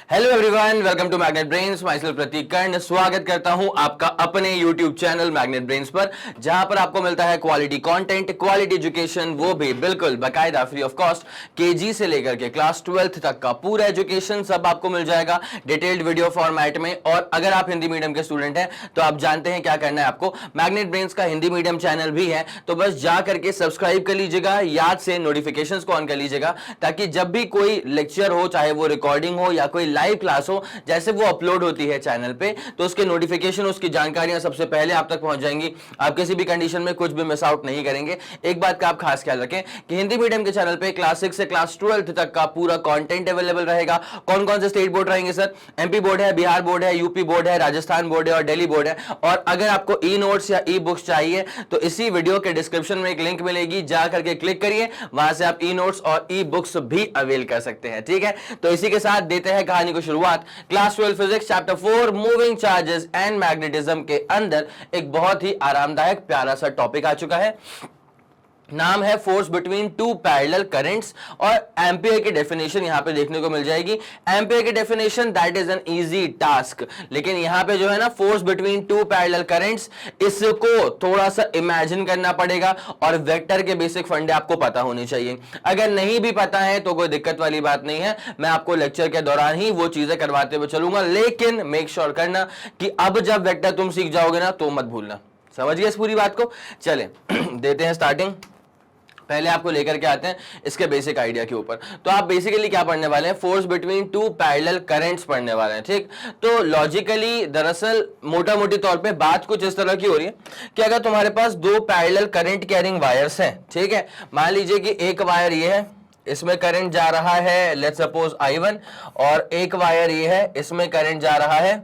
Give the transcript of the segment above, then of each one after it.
Hello everyone, welcome to Magnet Brains. Myself Pratik Karn स्वागत करता हूं आपका अपने यूट्यूब चैनल मैग्नेट ब्रेन्स पर, जहां पर आपको मिलता है क्वालिटी कंटेंट, क्वालिटी एजुकेशन, वो भी बिल्कुल बाकायदा फ्री ऑफ कॉस्ट। केजी से लेकर के क्लास 12th तक का पूरा एजुकेशन सब आपको मिल जाएगा डिटेल्ड वीडियो फॉर्मेट में। और अगर आप हिंदी मीडियम के स्टूडेंट हैं तो आप जानते हैं क्या करना है आपको। मैग्नेट ब्रेन्स का हिंदी मीडियम चैनल भी है, तो बस जा करके सब्सक्राइब कर लीजिएगा, याद से नोटिफिकेशन को ऑन कर लीजिएगा, ताकि जब भी कोई लेक्चर हो, चाहे वो रिकॉर्डिंग हो या कोई लाइव क्लास हो, जैसे वो अपलोड होती है चैनल पे, तो उसके नोटिफिकेशन, उसकी जानकारियां सबसे पहले आप तक पहुंच जाएंगी। आप किसी भी कंडीशन में कुछ भी मिस आउट नहीं करेंगे। एक बात का आप खास ख्याल रखें कि हिंदी मीडियम के चैनल पे क्लास 6 से क्लास 12th तक का पूरा कंटेंट अवेलेबल रहेगा। कौन कौन से स्टेट बोर्ड रहेंगे सर? एमपी बोर्ड है, बिहार बोर्ड है, यूपी बोर्ड है, राजस्थान बोर्ड है और दिल्ली बोर्ड है। और अगर आपको ई नोट्स या ई बुक्स चाहिए तो इसी वीडियो के डिस्क्रिप्शन में एक लिंक मिलेगी, जा करके क्लिक करिए, वहां से आप ई नोट्स और ई बुक्स भी अवेल कर सकते हैं। ठीक है, तो इसी के साथ देते हैं कहानी को शुरुआत। Class 12 physics chapter 4 moving charges and magnetism के अंदर एक बहुत ही आरामदायक प्यारा सा टॉपिक आ चुका है। नाम है force between two parallel currents, और एम्पियर की डेफिनेशन यहां पे देखने को मिल जाएगी। एम्पियर की definition that is an easy task, लेकिन यहां पे जो है ना force between two parallel currents, इसको थोड़ा सा इमेजिन करना पड़ेगा और वेक्टर के बेसिक फंडे आपको पता होने चाहिए। अगर नहीं भी पता है तो कोई दिक्कत वाली बात नहीं है, मैं आपको लेक्चर के दौरान ही वो चीजें करवाते हुए चलूंगा, लेकिन मेक श्योर करना कि अब जब वेक्टर तुम सीख जाओगे ना तो मत भूलना। समझ गए इस पूरी बात को? चले देते हैं स्टार्टिंग। पहले आपको लेकर के आते हैं इसके बेसिक आइडिया के ऊपर। तो आप बेसिकली क्या पढ़ने वाले हैं? Force between two parallel currents पढ़ने वाले हैं। ठीक, तो लॉजिकली दरअसल मोटा मोटी तौर पे बात कुछ इस तरह की हो रही है कि अगर तुम्हारे पास दो पैरेलल करंट कैरिंग वायर्स हैं, ठीक है, मान लीजिए कि एक वायर ये है, इसमें करंट जा रहा है लेट्स सपोज I1, और एक वायर ये है, इसमें करंट जा रहा है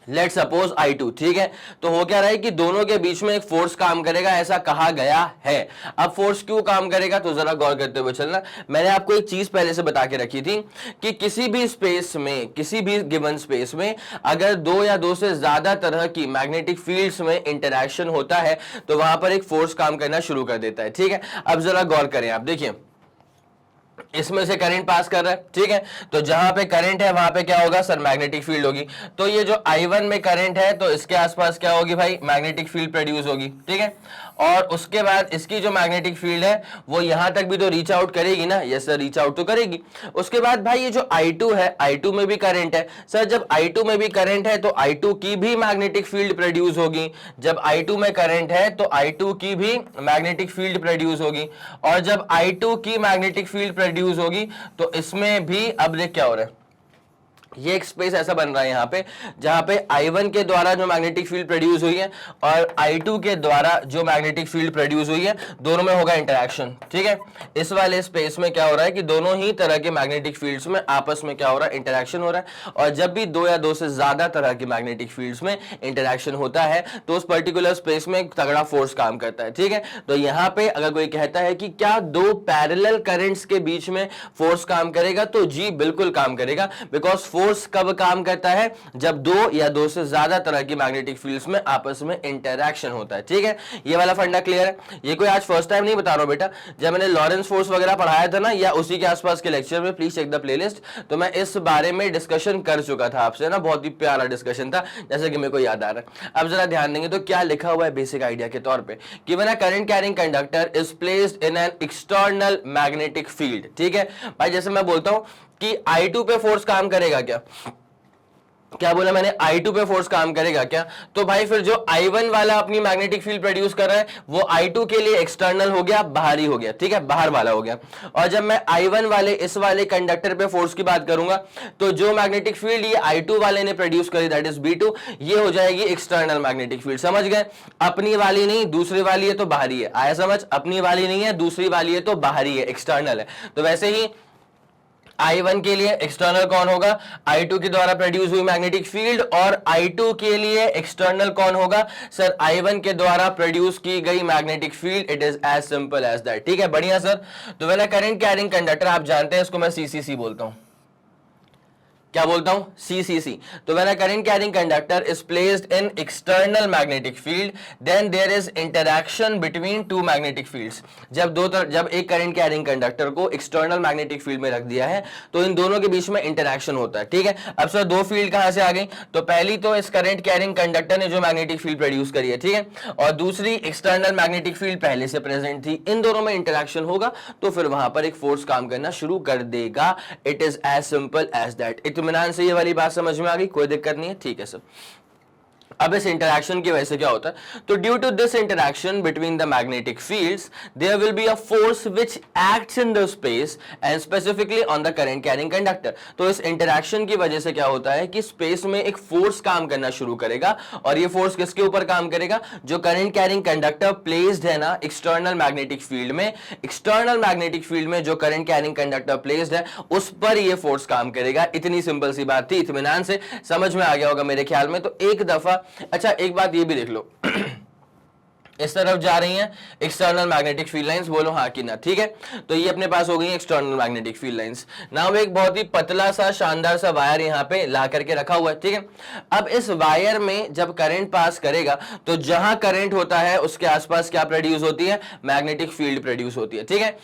लेट सपोज I2। ठीक है, तो हो क्या रहा है कि दोनों के बीच में एक फोर्स काम करेगा, ऐसा कहा गया है। अब फोर्स क्यों काम करेगा तो जरा गौर करते हुए चलना। मैंने आपको एक चीज पहले से बता के रखी थी कि किसी भी स्पेस में, किसी भी गिवन स्पेस में अगर दो या दो से ज्यादा तरह की मैग्नेटिक फील्ड्स में इंटरैक्शन होता है तो वहां पर एक फोर्स काम करना शुरू कर देता है। ठीक है, अब जरा गौर करें, आप देखिए इसमें से करंट पास कर रहा है, ठीक है, तो जहां पे करंट है वहां पे क्या होगा सर? मैग्नेटिक फील्ड होगी। तो ये जो I1 में करंट है तो इसके आसपास क्या होगी भाई? मैग्नेटिक फील्ड प्रोड्यूस होगी। ठीक है, और उसके बाद इसकी जो मैग्नेटिक फील्ड है वो यहां तक भी तो रीच आउट करेगी ना? यस सर, रीच आउट तो करेगी। उसके बाद भाई ये जो I2 है, I2 में भी करंट है। सर जब I2 में भी करंट है तो I2 की भी मैग्नेटिक फील्ड प्रोड्यूस होगी। जब I2 में करंट है तो I2 की भी मैग्नेटिक फील्ड प्रोड्यूस होगी, और जब I2 की मैग्नेटिक फील्ड प्रोड्यूस होगी तो इसमें भी अब देख क्या हो रहा है, ये एक स्पेस ऐसा बन रहा है यहां पे जहां पे I1 के द्वारा जो मैग्नेटिक फील्ड प्रोड्यूस हुई है और I2 के द्वारा जो मैग्नेटिक फील्ड प्रोड्यूस हुई है, दोनों में होगा इंटरैक्शन। ठीक है, इस वाले स्पेस में क्या हो रहा है कि दोनों ही तरह के मैग्नेटिक फील्ड्स में आपस में क्या हो रहा है? इंटरैक्शन हो रहा है। और जब भी दो या दो से ज्यादा तरह के मैग्नेटिक फील्ड्स में इंटरैक्शन होता है तो उस पर्टिकुलर स्पेस में तगड़ा फोर्स काम करता है। ठीक है, तो यहां पे अगर कोई कहता है कि क्या दो पैरेलल करंट्स के बीच में फोर्स काम करेगा, तो जी बिल्कुल काम करेगा। बिकॉज फोर्स कब काम करता है? जब दो या दो से ज्यादा तरह की मैग्नेटिक फील्ड्स में आपस में इंटरैक्शन होता है। ठीक है, ये वाला फंडा क्लियर है? ये कोई आज फर्स्ट टाइम नहीं बता रहा हूं बेटा, जब मैंने लॉरेंस फोर्स वगैरह पढ़ाया था ना या उसी के आसपास के लेक्चर में, प्लीज चेक द प्लेलिस्ट, तो मैं इस बारे में डिस्कशन कर चुका था आपसे ना। बहुत ही प्यारा डिस्कशन था, जैसे कि मेरे को याद आ रहा है। अब जरा ध्यान देंगे तो क्या लिखा हुआ है बेसिक आइडिया के तौर पे कि when a current carrying conductor is placed in an external magnetic field. ठीक है भाई, जैसे मैं बोलता हूं कि I2 पे फोर्स काम करेगा क्या? क्या बोला मैंने? I2 पे फोर्स काम करेगा क्या? तो भाई फिर जो I1 वाला अपनी मैग्नेटिक फील्ड प्रोड्यूस कर रहा है वो I2 के लिए एक्सटर्नल हो गया, बाहरी हो गया। ठीक है, बाहर वाला हो गया। और जब मैं I1 वाले इस वाले कंडक्टर पे फोर्स की बात करूंगा तो जो मैग्नेटिक फील्ड ये I2 वाले ने प्रोड्यूस करी दैट इज B2, ये हो जाएगी एक्सटर्नल मैग्नेटिक फील्ड। समझ गए? अपनी वाली नहीं, दूसरी वाली है तो बाहरी है। आया समझ? अपनी वाली नहीं है, दूसरी वाली है तो बाहरी है, एक्सटर्नल है। तो वैसे ही I1 के लिए एक्सटर्नल कौन होगा? I2 के द्वारा प्रोड्यूस हुई मैग्नेटिक फील्ड। और I2 के लिए एक्सटर्नल कौन होगा? सर I1 के द्वारा प्रोड्यूस की गई magnetic field. It is as simple as that. ठीक है, बढ़िया सर। तो when a current carrying conductor, आप जानते हैं इसको मैं CCC बोलता हूं। क्या बोलता हूं, सीसीसी। तो when a current carrying conductor is placed in external magnetic field then there is interaction between two magnetic fields. जब एक करंट कैरिंग कंडक्टर को एक्सटर्नल मैग्नेटिक फील्ड में रख दिया है तो इन दोनों के बीच में इंटरैक्शन होता है, ठीक है। अब सर दो फील्ड कहां से आ गई, तो पहली तो इस करंट कैरिंग कंडक्टर ने जो मैग्नेटिक फील्ड प्रोड्यूस करी है, ठीक है, और दूसरी एक्सटर्नल मैग्नेटिक फील्ड पहले से प्रेजेंट थी, इन दोनों में इंटरैक्शन होगा तो फिर वहां पर एक फोर्स काम करना शुरू कर देगा। It is as simple as that. इत्मीनान से ये वाली बात समझ में आ गई, कोई दिक्कत नहीं है, ठीक है सर। अब इस इंटरैक्शन की वजह से क्या होता है, तो due to this interaction between the magnetic fields there will be a force which acts in the space and specifically on the current carrying conductor. तो इस इंटरैक्शन की वजह से क्या होता है कि स्पेस में एक फोर्स काम करना शुरू करेगा, और ये फोर्स किसके ऊपर काम करेगा, जो करंट कैरिंग कंडक्टर प्लेस्ड है ना एक्सटर्नल मैग्नेटिक फील्ड में, एक्सटर्नल मैग्नेटिक फील्ड में जो करंट कैरिंग कंडक्टर प्लेस्ड है उस पर ये फोर्स काम करेगा। इतनी सिंपल सी बात थी, इत्मीनान से समझ में आ गया होगा मेरे ख्याल में। तो एक दफा अच्छा एक बात ये भी देख लो इस तरफ जा रही हैं एक्सटर्नल मैग्नेटिक फील्ड लाइंस, बोलो हाँ कि ना, ठीक है। तो ये अपने पास हो गई external magnetic field lines. Now एक बहुत ही पतला सा शानदार सा वायर यहाँ पे ला करके रखा हुआ है, ठीक है। अब इस वायर में जब करंट पास करेगा तो जहां करंट होता है उसके आसपास क्या प्रोड्यूस होती है, मैग्नेटिक फील्ड प्रोड्यूस होती है, ठीक है।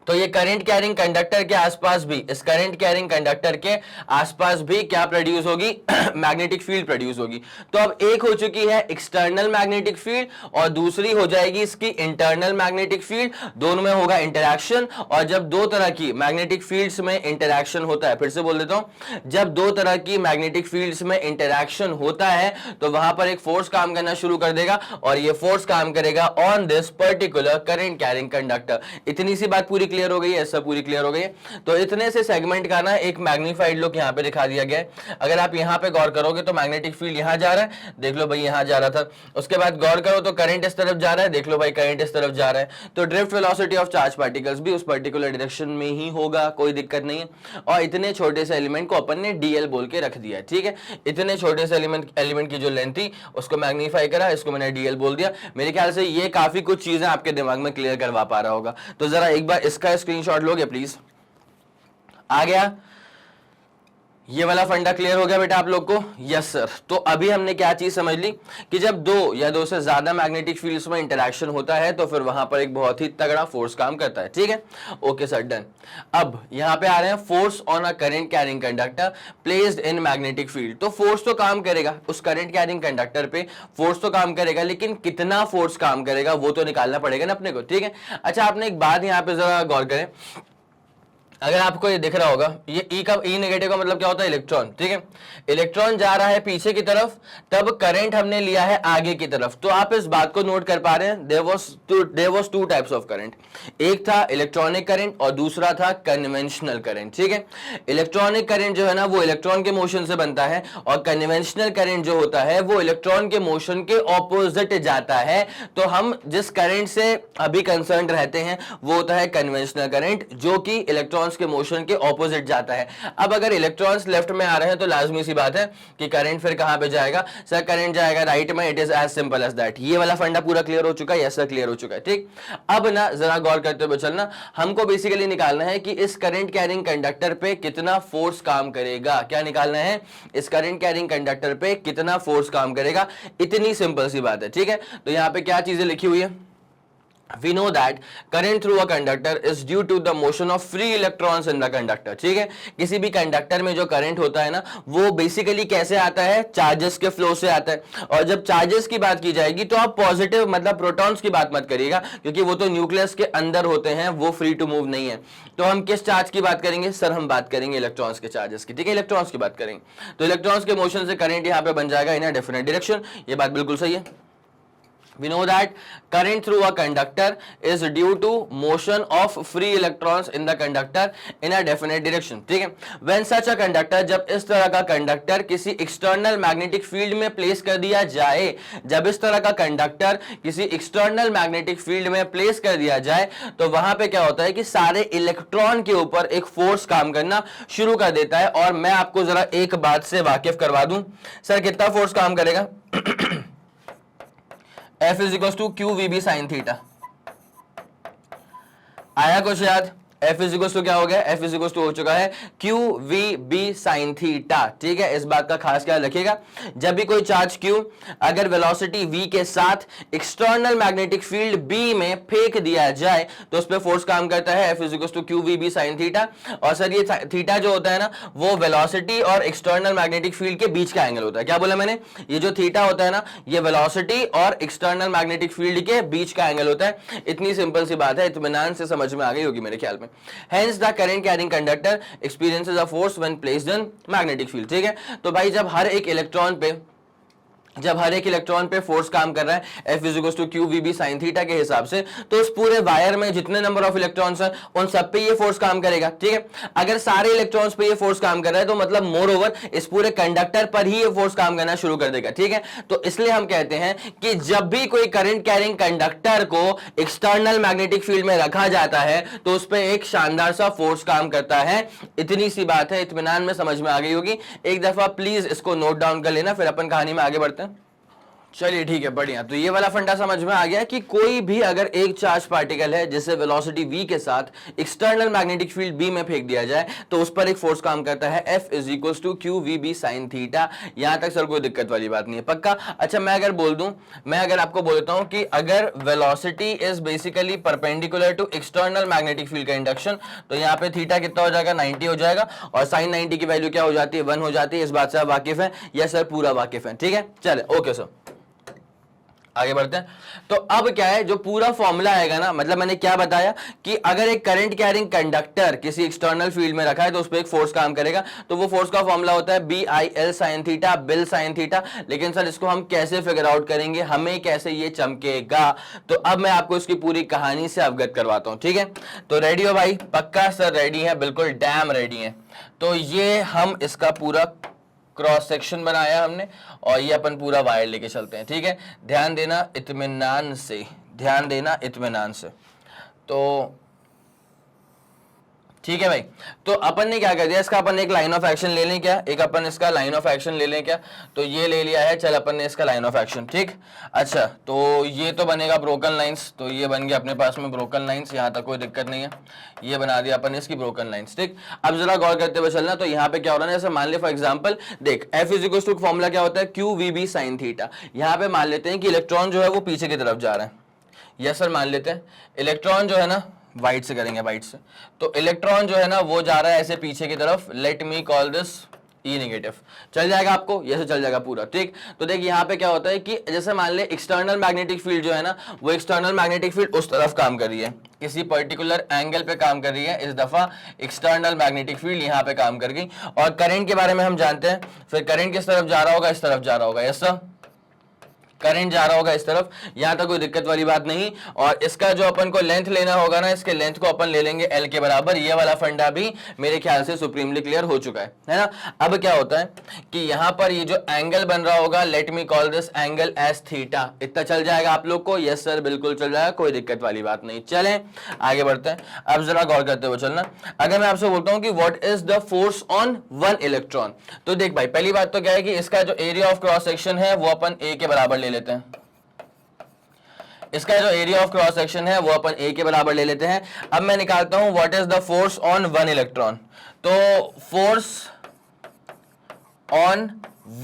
तो ये करंट कैरिंग कंडक्टर के आसपास भी, इस करंट कैरिंग कंडक्टर के आसपास भी क्या प्रोड्यूस होगी, मैग्नेटिक फील्ड प्रोड्यूस होगी। तो अब एक हो चुकी है एक्सटर्नल मैग्नेटिक फील्ड और दूसरी हो जाएगी इसकी इंटरनल मैग्नेटिक फील्ड, दोनों में होगा इंटरैक्शन। और जब दो तरह की मैग्नेटिक फील्ड्स में इंटरैक्शन होता है, फिर से बोल देता हूं, जब दो तरह की मैग्नेटिक फील्ड्स में इंटरैक्शन होता है तो वहां पर एक फोर्स काम करना शुरू कर देगा, और ये फोर्स काम करेगा on this particular current carrying conductor. इतनी सी बात पूरी क्लियर हो गई है, सब पूरी क्लियर हो गई है। तो इतने से सेगमेंट का ना एक मैग्नीफाइड लुक यहां पे दिखा दिया गया है। अगर आप यहां पे गौर करोगे तो मैग्नेटिक फील्ड यहां जा रहा है, देख लो भाई यहां जा रहा था। उसके बाद गौर करो तो करंट इस तरफ जा रहा है, देख लो भाई करंट इस तरफ जा रहा है। तो drift velocity of charge particles भी उस पर्टिकुलर डायरेक्शन में ही होगा, कोई दिक्कत नहीं है। और इतने छोटे से एलिमेंट को अपन ने डीएल बोल के रख दिया है, ठीक है। इतने छोटे से एलिमेंट की जो लेंथ थी उसको मैग्नीफाई करा, इसको मैंने डीएल बोल दिया। मेरे ख्याल से ये काफी कुछ चीजें आपके दिमाग में क्लियर करवा पा रहा होगा। तो जरा एक बार इसका स्क्रीनशॉट लोगे प्लीज। आ गया, ये वाला फंडा क्लियर हो गया बेटा आप लोग को? Yes sir. तो अभी हमने क्या चीज समझ ली कि जब दो या दो से ज्यादा मैग्नेटिक फील्ड्स में इंटरैक्शन होता है तो फिर वहां पर एक बहुत ही तगड़ा फोर्स काम करता है, ठीक है। Okay sir, done. अब यहां पे आ रहे हैं force on a current carrying conductor placed in magnetic field. तो फोर्स तो काम करेगा उस करंट कैरिंग कंडक्टर पे, फोर्स तो काम करेगा, लेकिन कितना फोर्स काम करेगा वो तो निकालना पड़ेगा ना अपने को, ठीक है। अच्छा आपने एक बात यहां पे जरा गौर करें, अगर आपको ये दिख रहा होगा, ये ई नेगेटिव का मतलब क्या होता है, इलेक्ट्रॉन, ठीक है। इलेक्ट्रॉन जा रहा है पीछे की तरफ, तब करंट हमने लिया है आगे की तरफ। तो आप इस बात को नोट कर पा रहे हैं, there was two types of current, एक था इलेक्ट्रॉनिक करंट और दूसरा था कन्वेंशनल करंट, ठीक है। इलेक्ट्रॉनिक करंट जो है ना वो इलेक्ट्रॉन के मोशन से बनता है, और कन्वेंशनल करंट जो होता है वो इलेक्ट्रॉन के मोशन के ऑपोजिट जाता है। तो हम जिस करंट से अभी कंसर्न रहते हैं वो होता है कन्वेंशनल करंट, जो कि इलेक्ट्रॉन के मोशन के ऑपोजिट जाता है। अब अगर इलेक्ट्रॉन्स लेफ्ट में आ रहे हैं तो लाजमी सी बात है कि करंट फिर कहां पे जाएगा, सर करंट जाएगा राइट में। It is as simple as that. ये वाला फंडा पूरा क्लियर हो चुका है? यस सर, क्लियर हो चुका है, ठीक। अब ना जरा गौर करते हुए चलना, हमको बेसिकली निकालना है कि इस करंट कैरिंग कंडक्टर पे कितना फोर्स काम करेगा। क्या निकालना है? इस करंट कैरिंग कंडक्टर पे कितना फोर्स काम करेगा, इतनी सिंपल सी बात है, ठीक है। तो यहां पे क्या चीजें लिखी हुई है, We know that current through a conductor is due to the motion of free electrons in the conductor, ठीक है। किसी भी कंडक्टर में जो करंट होता है ना वो बेसिकली कैसे आता है, चार्जेस के फ्लो से आता है। और जब चार्जेस की बात की जाएगी तो आप पॉजिटिव मतलब प्रोटॉन्स की बात मत करिएगा, क्योंकि वो तो न्यूक्लियस के अंदर होते हैं, वो फ्री टू मूव नहीं है। तो हम किस चार्ज की बात करेंगे सर? हम बात करेंगे इलेक्ट्रॉन्स के चार्जेस की, ठीक है, इलेक्ट्रॉन्स की बात करेंगे। तो इलेक्ट्रॉन्स के मोशन से करंट यहां पे बन जाएगा इन अ डेफिनेट डायरेक्शन। ये बात बिल्कुल सही है। We know that current through a conductor is due to motion of free electrons in the conductor in a definite direction, ठीक है। When such a conductor, जब इस तरह का कंडक्टर किसी एक्सटर्नल मैग्नेटिक फील्ड में प्लेस कर दिया जाए, जब इस तरह का कंडक्टर किसी एक्सटर्नल मैग्नेटिक फील्ड में प्लेस कर दिया जाए तो वहां पे क्या होता है कि सारे इलेक्ट्रॉन के ऊपर एक फोर्स काम करना शुरू कर देता है। और मैं आपको जरा एक बात से वाकिफ करवा दूं, सर कितना फोर्स काम करेगा? F is equal to q v B sine theta. आया कुछ याद? F इज इक्वल टू क्या हो गया, F इज इक्वल टू हो चुका है q v B sine theta. ठीक है, इस बात का खास ख्याल रखिएगा, जब भी कोई चार्ज Q अगर वेलोसिटी v के साथ एक्सटर्नल मैग्नेटिक फील्ड B में फेंक दिया जाए तो उस पर फोर्स काम करता है F is equal to q v B sine theta. और सर ये थीटा जो होता है ना वो वेलोसिटी और एक्सटर्नल मैग्नेटिक फील्ड के बीच का एंगल होता है। क्या बोला मैंने, ये जो थीटा होता है ना ये वेलोसिटी और एक्सटर्नल मैग्नेटिक फील्ड के बीच का एंगल होता है। इतनी सिंपल सी बात है, इत्मीनान से समझ में आ गई होगी मेरे ख्याल में। Hence the current carrying conductor experiences a force when placed in magnetic field। ठीक है, तो भाई जब हर एक इलेक्ट्रॉन पे फोर्स काम कर रहा है F is equal to q v B sine theta के हिसाब से, तो उस पूरे वायर में जितने नंबर ऑफ इलेक्ट्रॉन्स हैं उन सब पे ये फोर्स काम करेगा। ठीक है, अगर सारे इलेक्ट्रॉन्स पे ये फोर्स काम कर रहा है तो मतलब मोर ओवर इस पूरे कंडक्टर पर ही ये फोर्स काम करना शुरू कर देगा। ठीक है, तो इसलिए हम कहते हैं कि जब भी कोई करंट कैरिंग कंडक्टर को एक्सटर्नल मैग्नेटिक फील्ड में रखा जाता है तो उस पर एक शानदार सा फोर्स काम करता है। इतनी सी बात है, इत्मीनान में समझ में आ गई होगी। एक दफा प्लीज इसको नोट डाउन कर लेना, फिर अपन कहानी में आगे बढ़ते हैं। चलिए ठीक है, बढ़िया। तो ये वाला फंडा समझ में आ गया कि कोई भी अगर एक चार्ज पार्टिकल है जिसे वेलोसिटी v के साथ एक्सटर्नल मैग्नेटिक फील्ड b में फेंक दिया जाए तो उस पर एक फोर्स काम करता है F is equal to q v B sine theta. यहां तक सर कोई दिक्कत वाली बात नहीं है, पक्का। अच्छा, मैं अगर आपको बोलता हूं कि अगर velocity is basically perpendicular to external magnetic field का इंडक्शन, तो यहाँ पे थीटा कितना हो जाएगा, 90 हो जाएगा, और साइन 90 की वैल्यू क्या हो जाती है, 1 हो जाती है। इस बात से आप वाकिफ है? यस सर, पूरा वाकिफ है। ठीक है, चले ओके सर, आगे बढ़ते हैं। तो अब क्या है, जो पूरा फॉर्मूला आएगा ना, मतलब मैंने क्या बताया कि अगर एक करंट कैरिंग कंडक्टर किसी एक्सटर्नल फील्ड में रखा है तो उस पर एक फोर्स काम करेगा, तो वो फोर्स का फॉर्मूला होता है B I L sine theta, B I L sine theta. लेकिन सर इसको हम कैसे फिगर आउट करेंगे, हमें कैसे ये चमकेगा, तो अब मैं आपको इसकी पूरी कहानी से अवगत करवाता हूं। ठीक है, तो रेडी हो भाई? पक्का सर रेडी है, बिल्कुल डैम रेडी है। तो ये हम इसका पूरा क्रॉस सेक्शन बनाया हमने और ये अपन पूरा वायर लेके चलते हैं। ठीक है, ध्यान देना इत्मीनान से, ध्यान देना इत्मीनान से। तो ठीक है भाई, तो अपन ने क्या कर दिया, इसका अपन एक लाइन ऑफ एक्शन ले लें क्या, एक अपन इसका लाइन ऑफ एक्शन ले लें क्या, तो ये ले लिया है, चल अपन ने इसका लाइन ऑफ एक्शन। ठीक, अच्छा, तो ये तो बनेगा ब्रोकन लाइंस, तो ये बन गया अपने पास में ब्रोकन लाइंस, यहाँ तक कोई दिक्कत नहीं है, ये बना दिया अपन इसकी ब्रोकन लाइंस। ठीक, अब जरा गौर करते हुए चलना, तो यहाँ पे क्या हो रहा है, जैसे मान ले फॉर एग्जाम्पल देख F is equal to formula क्या होता है, q v B sine theta. यहाँ पे मान लेते हैं कि इलेक्ट्रॉन जो है वो पीछे की तरफ जा रहा है। यस सर, मान लेते हैं इलेक्ट्रॉन जो है ना, वाइट से करेंगे, वाइट से, तो इलेक्ट्रॉन जो है ना वो जा रहा है ऐसे पीछे की तरफ, let me call this E negative. चल जाएगा आपको, ये से चल जाएगा पूरा। ठीक, तो देख यहाँ पे क्या होता है कि जैसे मान ले एक्सटर्नल मैग्नेटिक फील्ड जो है ना, वो एक्सटर्नल मैग्नेटिक फील्ड उस तरफ काम कर रही है, किसी पर्टिकुलर एंगल पे काम कर रही है। इस दफा एक्सटर्नल मैग्नेटिक फील्ड यहाँ पे काम कर गई। और करंट के बारे में हम जानते हैं, फिर करंट किस तरफ जा रहा होगा, इस तरफ जा रहा होगा। यस सर, करंट जा रहा होगा इस तरफ, यहां तक कोई दिक्कत वाली बात नहीं। और इसका जो अपन को लेंथ लेना होगा ना, इसके लेंथ को अपन ले लेंगे L के बराबर। ये वाला फंडा भी मेरे ख्याल से सुप्रीमली क्लियर हो चुका है ना। अब क्या होता है कि यहां पर ये जो एंगल बन रहा होगा, let me call this angle S theta, इतना चल जाएगा आप लोग को? यस सर, बिल्कुल चल जाएगा, कोई दिक्कत वाली बात नहीं। चलें आगे बढ़ते हैं। अब जरा गौर करते हुए चलना, अगर मैं आपसे बोलता हूं कि what is the force on one electron, तो देख भाई, पहली बात तो क्या है कि इसका जो एरिया ऑफ क्रॉस सेक्शन है वो अपन A के बराबर ले लेते हैं। इसका जो एरिया ऑफ क्रॉस सेक्शन है वो अपन A के बराबर ले लेते हैं। अब मैं निकालता हूं what is the force on one electron, तो फोर्स ऑन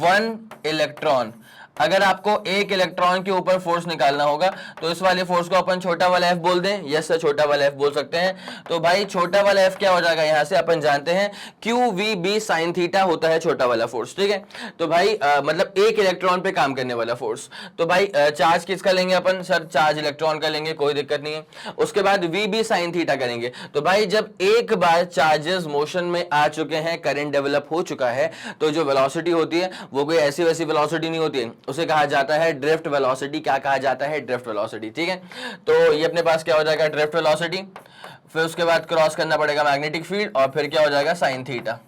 वन इलेक्ट्रॉन, अगर आपको एक इलेक्ट्रॉन के ऊपर फोर्स निकालना होगा तो इस वाले फोर्स को अपन छोटा वाला F बोल दें। यस सर, छोटा वाला F बोल सकते हैं। तो भाई छोटा वाला F क्या हो जाएगा, यहां से अपन जानते हैं q v B sine theta होता है छोटा वाला फोर्स। ठीक है, तो भाई मतलब एक इलेक्ट्रॉन पे काम करने वाला फोर्स। तो भाई चार्ज किसका लेंगे अपन, सर चार्ज इलेक्ट्रॉन का लेंगे, कोई दिक्कत नहीं है। उसके बाद वी बी साइन थीटा करेंगे। तो भाई जब एक बार चार्जेस मोशन में आ चुके हैं, करंट डेवलप हो चुका है, तो जो वेलोसिटी होती है वो कोई ऐसी वैसी वेलोसिटी नहीं होती है, उसे कहा जाता है ड्रिफ्ट वेलोसिटी। क्या कहा जाता है, ड्रिफ्ट वेलोसिटी। ठीक है, तो ये अपने पास क्या हो जाएगा, ड्रिफ्ट वेलोसिटी। फिर उसके बाद क्रॉस करना पड़ेगा मैग्नेटिक फील्ड, और फिर क्या हो जाएगा, साइन थीटा।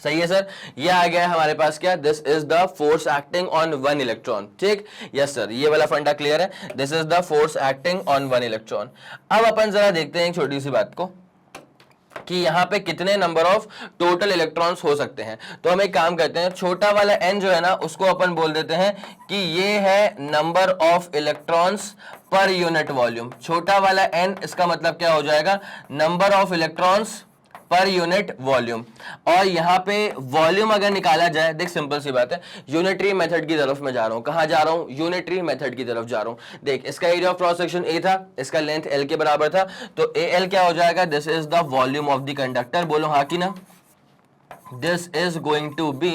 सही है सर, ये आ गया है हमारे पास क्या, this is the force acting on one electron. ठीक, यस सर, ये वाला फंडा क्लियर है, this is the force acting on one electron. अब अपन जरा देखते हैं एक छोटी सी बात को कि यहाँ पे कितने नंबर ऑफ टोटल इलेक्ट्रॉन्स हो सकते हैं। तो हम एक काम करते हैं, छोटा वाला n जो है ना उसको अपन बोल देते हैं कि ये है number of electrons per unit volume. छोटा वाला n इसका मतलब क्या हो जाएगा, number of electrons per unit volume. और यहाँ पे वॉल्यूम अगर निकाला जाए, देख सिंपल सी बात है, यूनिटरी मेथड की तरफ मैं जा रहा हूँ। कहाँ जा रहा हूँ, यूनिटरी मेथड की तरफ जा रहा हूँ। देख इसका area of cross section A था, इसका लेंथ l के बराबर था, तो AL क्या हो जाएगा, this is the volume of the conductor. बोलो हाँ कि ना, this is going to be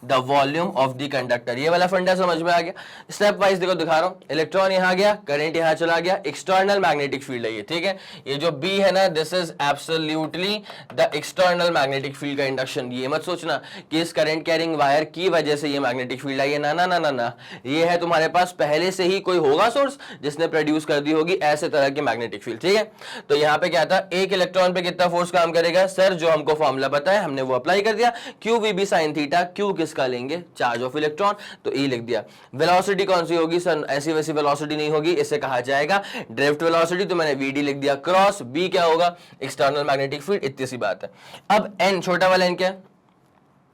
the volume of the conductor. ये वाला फंडा समझ में आ गया। स्टेप वाइज देखो दिखा रहा हूं, इलेक्ट्रॉन यहां गया, करंट यहां चला गया, एक्सटर्नल मैग्नेटिक फील्ड है ये, ठीक है। ये जो B है ना, this is absolutely the external magnetic field का इंडक्शन। ये मत सोचना कि इस करंट कैरिंग वायर की वजह से ये मैग्नेटिक फील्ड आई है, ना ना ना ना ना, ये है तुम्हारे पास पहले से ही कोई होगा सोर्स जिसने प्रोड्यूस कर दी होगी ऐसे तरह की मैग्नेटिक फील्ड, ठीक है। तो यहाँ पे क्या था, एक इलेक्ट्रॉन पे कितना फोर्स काम करेगा सर, जो हमको फॉर्मूला पता है हमने वो अप्लाई कर दिया, q v B sine theta. Q किसका लेंगे, चार्ज ऑफ इलेक्ट्रॉन, तो ई लिख दिया। वेलोसिटी कौन सी होगी सर, ऐसी वैसी वेलोसिटी नहीं होगी, इसे कहा जाएगा ड्रिफ्ट वेलोसिटी, तो मैंने वीडी लिख दिया। क्रॉस बी क्या होगा, एक्सटर्नल मैग्नेटिक फील्ड, इतनी सी बात है। अब एन, छोटा वाला एन क्या है,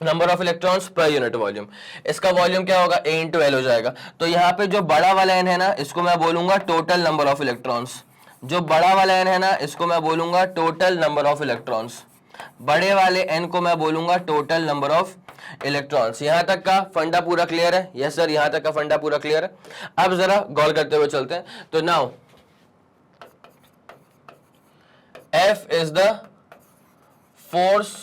number of electrons per unit volume. इसका वॉल्यूम क्या होगा, A इंटू एल हो जाएगा। तो यहाँ पे जो बड़ा वाला एन है ना, इसको मैं बोलूंगा टोटल नंबर ऑफ इलेक्ट्रॉन्स। जो बड़ा वाला एन है ना, इसको मैं बोलूंगा टोटल नंबर ऑफ इलेक्ट्रॉन्स। बड़े वाले एन को मैं बोलूंगा टोटल नंबर ऑफ इलेक्ट्रॉन्स। यहां तक का फंडा पूरा क्लियर है, यस सर, यहां तक का फंडा पूरा क्लियर है। अब जरा गौर करते हुए चलते हैं। तो now F is the force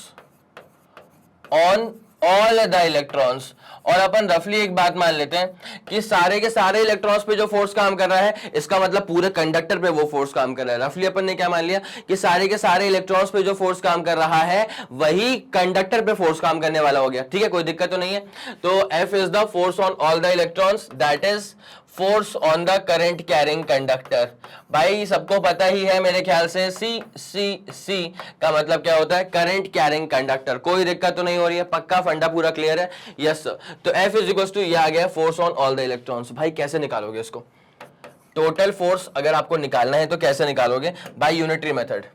on all the electrons. और अपन रफली एक बात मान लेते हैं कि सारे के सारे इलेक्ट्रॉन्स पे जो फोर्स काम कर रहा है, इसका मतलब पूरे कंडक्टर पे वो फोर्स काम कर रहा है। रफली अपन ने क्या मान लिया कि सारे के सारे इलेक्ट्रॉन्स पे जो फोर्स काम कर रहा है वही कंडक्टर पे फोर्स काम करने वाला हो गया, ठीक है, कोई दिक्कत तो नहीं है। तो F is the force on all the electrons, that is force on the current carrying conductor. भाई सबको पता ही है मेरे ख्याल से, सी का मतलब क्या होता है, करंट कैरिंग कंडक्टर। कोई दिक्कत तो नहीं हो रही है, पक्का फंडा पूरा क्लियर है, यस। तो F इज इक्वल टू ये आ गया force on all the electrons. भाई कैसे निकालोगे इसको, टोटल फोर्स अगर आपको निकालना है तो कैसे निकालोगे, बाय यूनिटरी मेथड।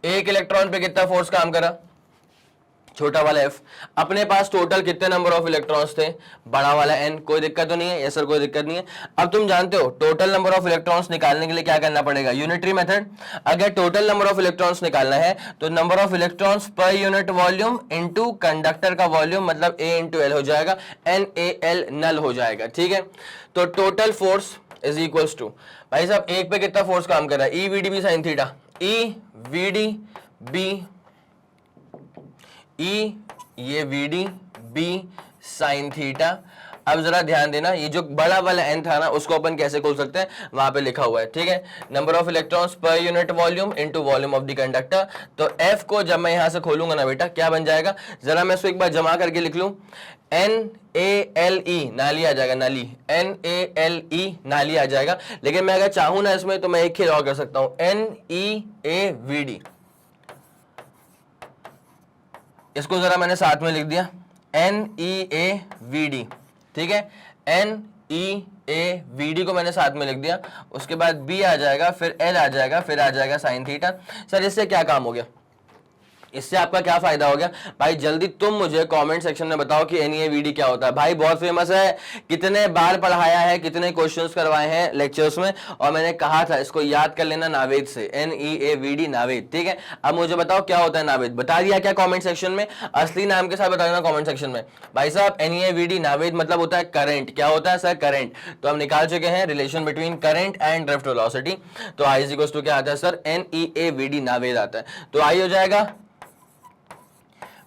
एक इलेक्ट्रॉन पे कितना फोर्स काम करा, छोटा वाला F। अपने पास टोटल कितने नंबर ऑफ इलेक्ट्रॉन्स थे, बड़ा वाला N। कोई दिक्कत तो नहीं है, यस सर कोई दिक्कत नहीं है। अब तुम जानते हो टोटल नंबर ऑफ इलेक्ट्रॉन्स निकालने के लिए क्या करना पड़ेगा, यूनिटरी मेथड। अगर टोटल नंबर ऑफ इलेक्ट्रॉन्स निकालना है तो number of electrons per unit volume into conductor का वॉल्यूम, मतलब A इंटू एल हो जाएगा, NaL नल हो जाएगा, ठीक है। तो total force is equals to, भाई साहब एक पे कितना फोर्स काम कर रहा है, EVDB sine theta, EVDB E, ये VDB साइन थीटा। अब जरा ध्यान देना, ये जो बड़ा वाला n था ना उसको अपन कैसे खोल सकते हैं, वहां पे लिखा हुआ है, ठीक है, number of electrons per unit volume into volume of the conductor. तो F को जब मैं यहां से खोलूंगा ना बेटा, क्या बन जाएगा, जरा मैं इसको एक बार जमा करके लिख लूं, NaLe नाली आ जाएगा, नाली, NaLe नाली आ जाएगा। लेकिन मैं अगर चाहूं ना इसमें तो मैं एक खेल और कर सकता हूं, NeAVD, इसको जरा मैंने साथ में लिख दिया, NeAVD, ठीक है, NeAVD को मैंने साथ में लिख दिया। उसके बाद B आ जाएगा, फिर L आ जाएगा, फिर आ जाएगा साइन थीटा। सर इससे क्या काम हो गया, इससे आपका क्या फायदा हो गया, भाई जल्दी तुम मुझे कमेंट सेक्शन में बताओ कि NeAVD क्या होता है। भाई बहुत फेमस है, कितने बार पढ़ाया है, कितने क्वेश्चंस करवाए हैं लेक्चर्स में, और मैंने कहा था इसको याद कर लेना नावेद से, NeAVD नावेद, ठीक है। अब मुझे बताओ क्या होता है नावेद, बता दिया क्या कमेंट सेक्शन में, असली नाम के साथ बता देना कमेंट सेक्शन में। भाई साहब NeAVD नावेद मतलब होता है करंट। क्या होता है सर, करंट। तो हम निकाल चुके हैं relation between current and drift velocity. तो I इज इक्वल टू क्या आता है सर, NeAVD नावेद आता है। तो I हो जाएगा,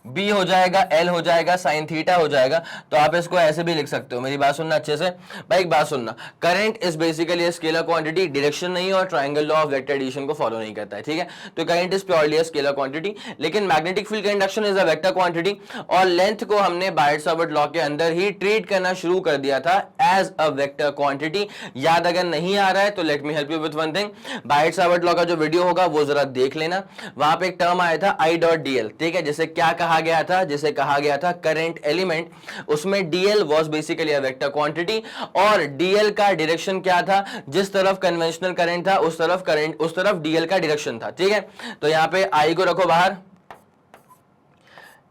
B हो जाएगा, L हो जाएगा, साइन थीटा हो जाएगा। तो आप इसको ऐसे भी लिख सकते हो, मेरी बात सुनना अच्छे से। भाई एक बात सुनना, current is basically scalar quantity, direction नहीं और triangle law of vector addition को फॉलो नहीं करता है, ठीक है। तो current is purely scalar quantity, लेकिन मैग्नेटिक फील्ड का induction is a vector quantity. और लेंथ को हमने बायट-सावर्ट लॉ के अंदर ही ट्रीट करना शुरू कर दिया था एज अ वेक्टर क्वांटिटी। याद अगर नहीं आ रहा है तो let me help you with one thing, bite-Savart law का जो वीडियो होगा वो जरा देख लेना, वहां पे एक टर्म आया था आई डॉट डीएल, ठीक है, जिसे क्या कहा गया था, जिसे कहा गया था करंट एलिमेंट। उसमें DL was basically a vector quantity और डीएल का डायरेक्शन क्या था, जिस तरफ कन्वेंशनल करंट था उस तरफ डीएल का डायरेक्शन था, ठीक है। तो यहां पे आई को रखो बाहर,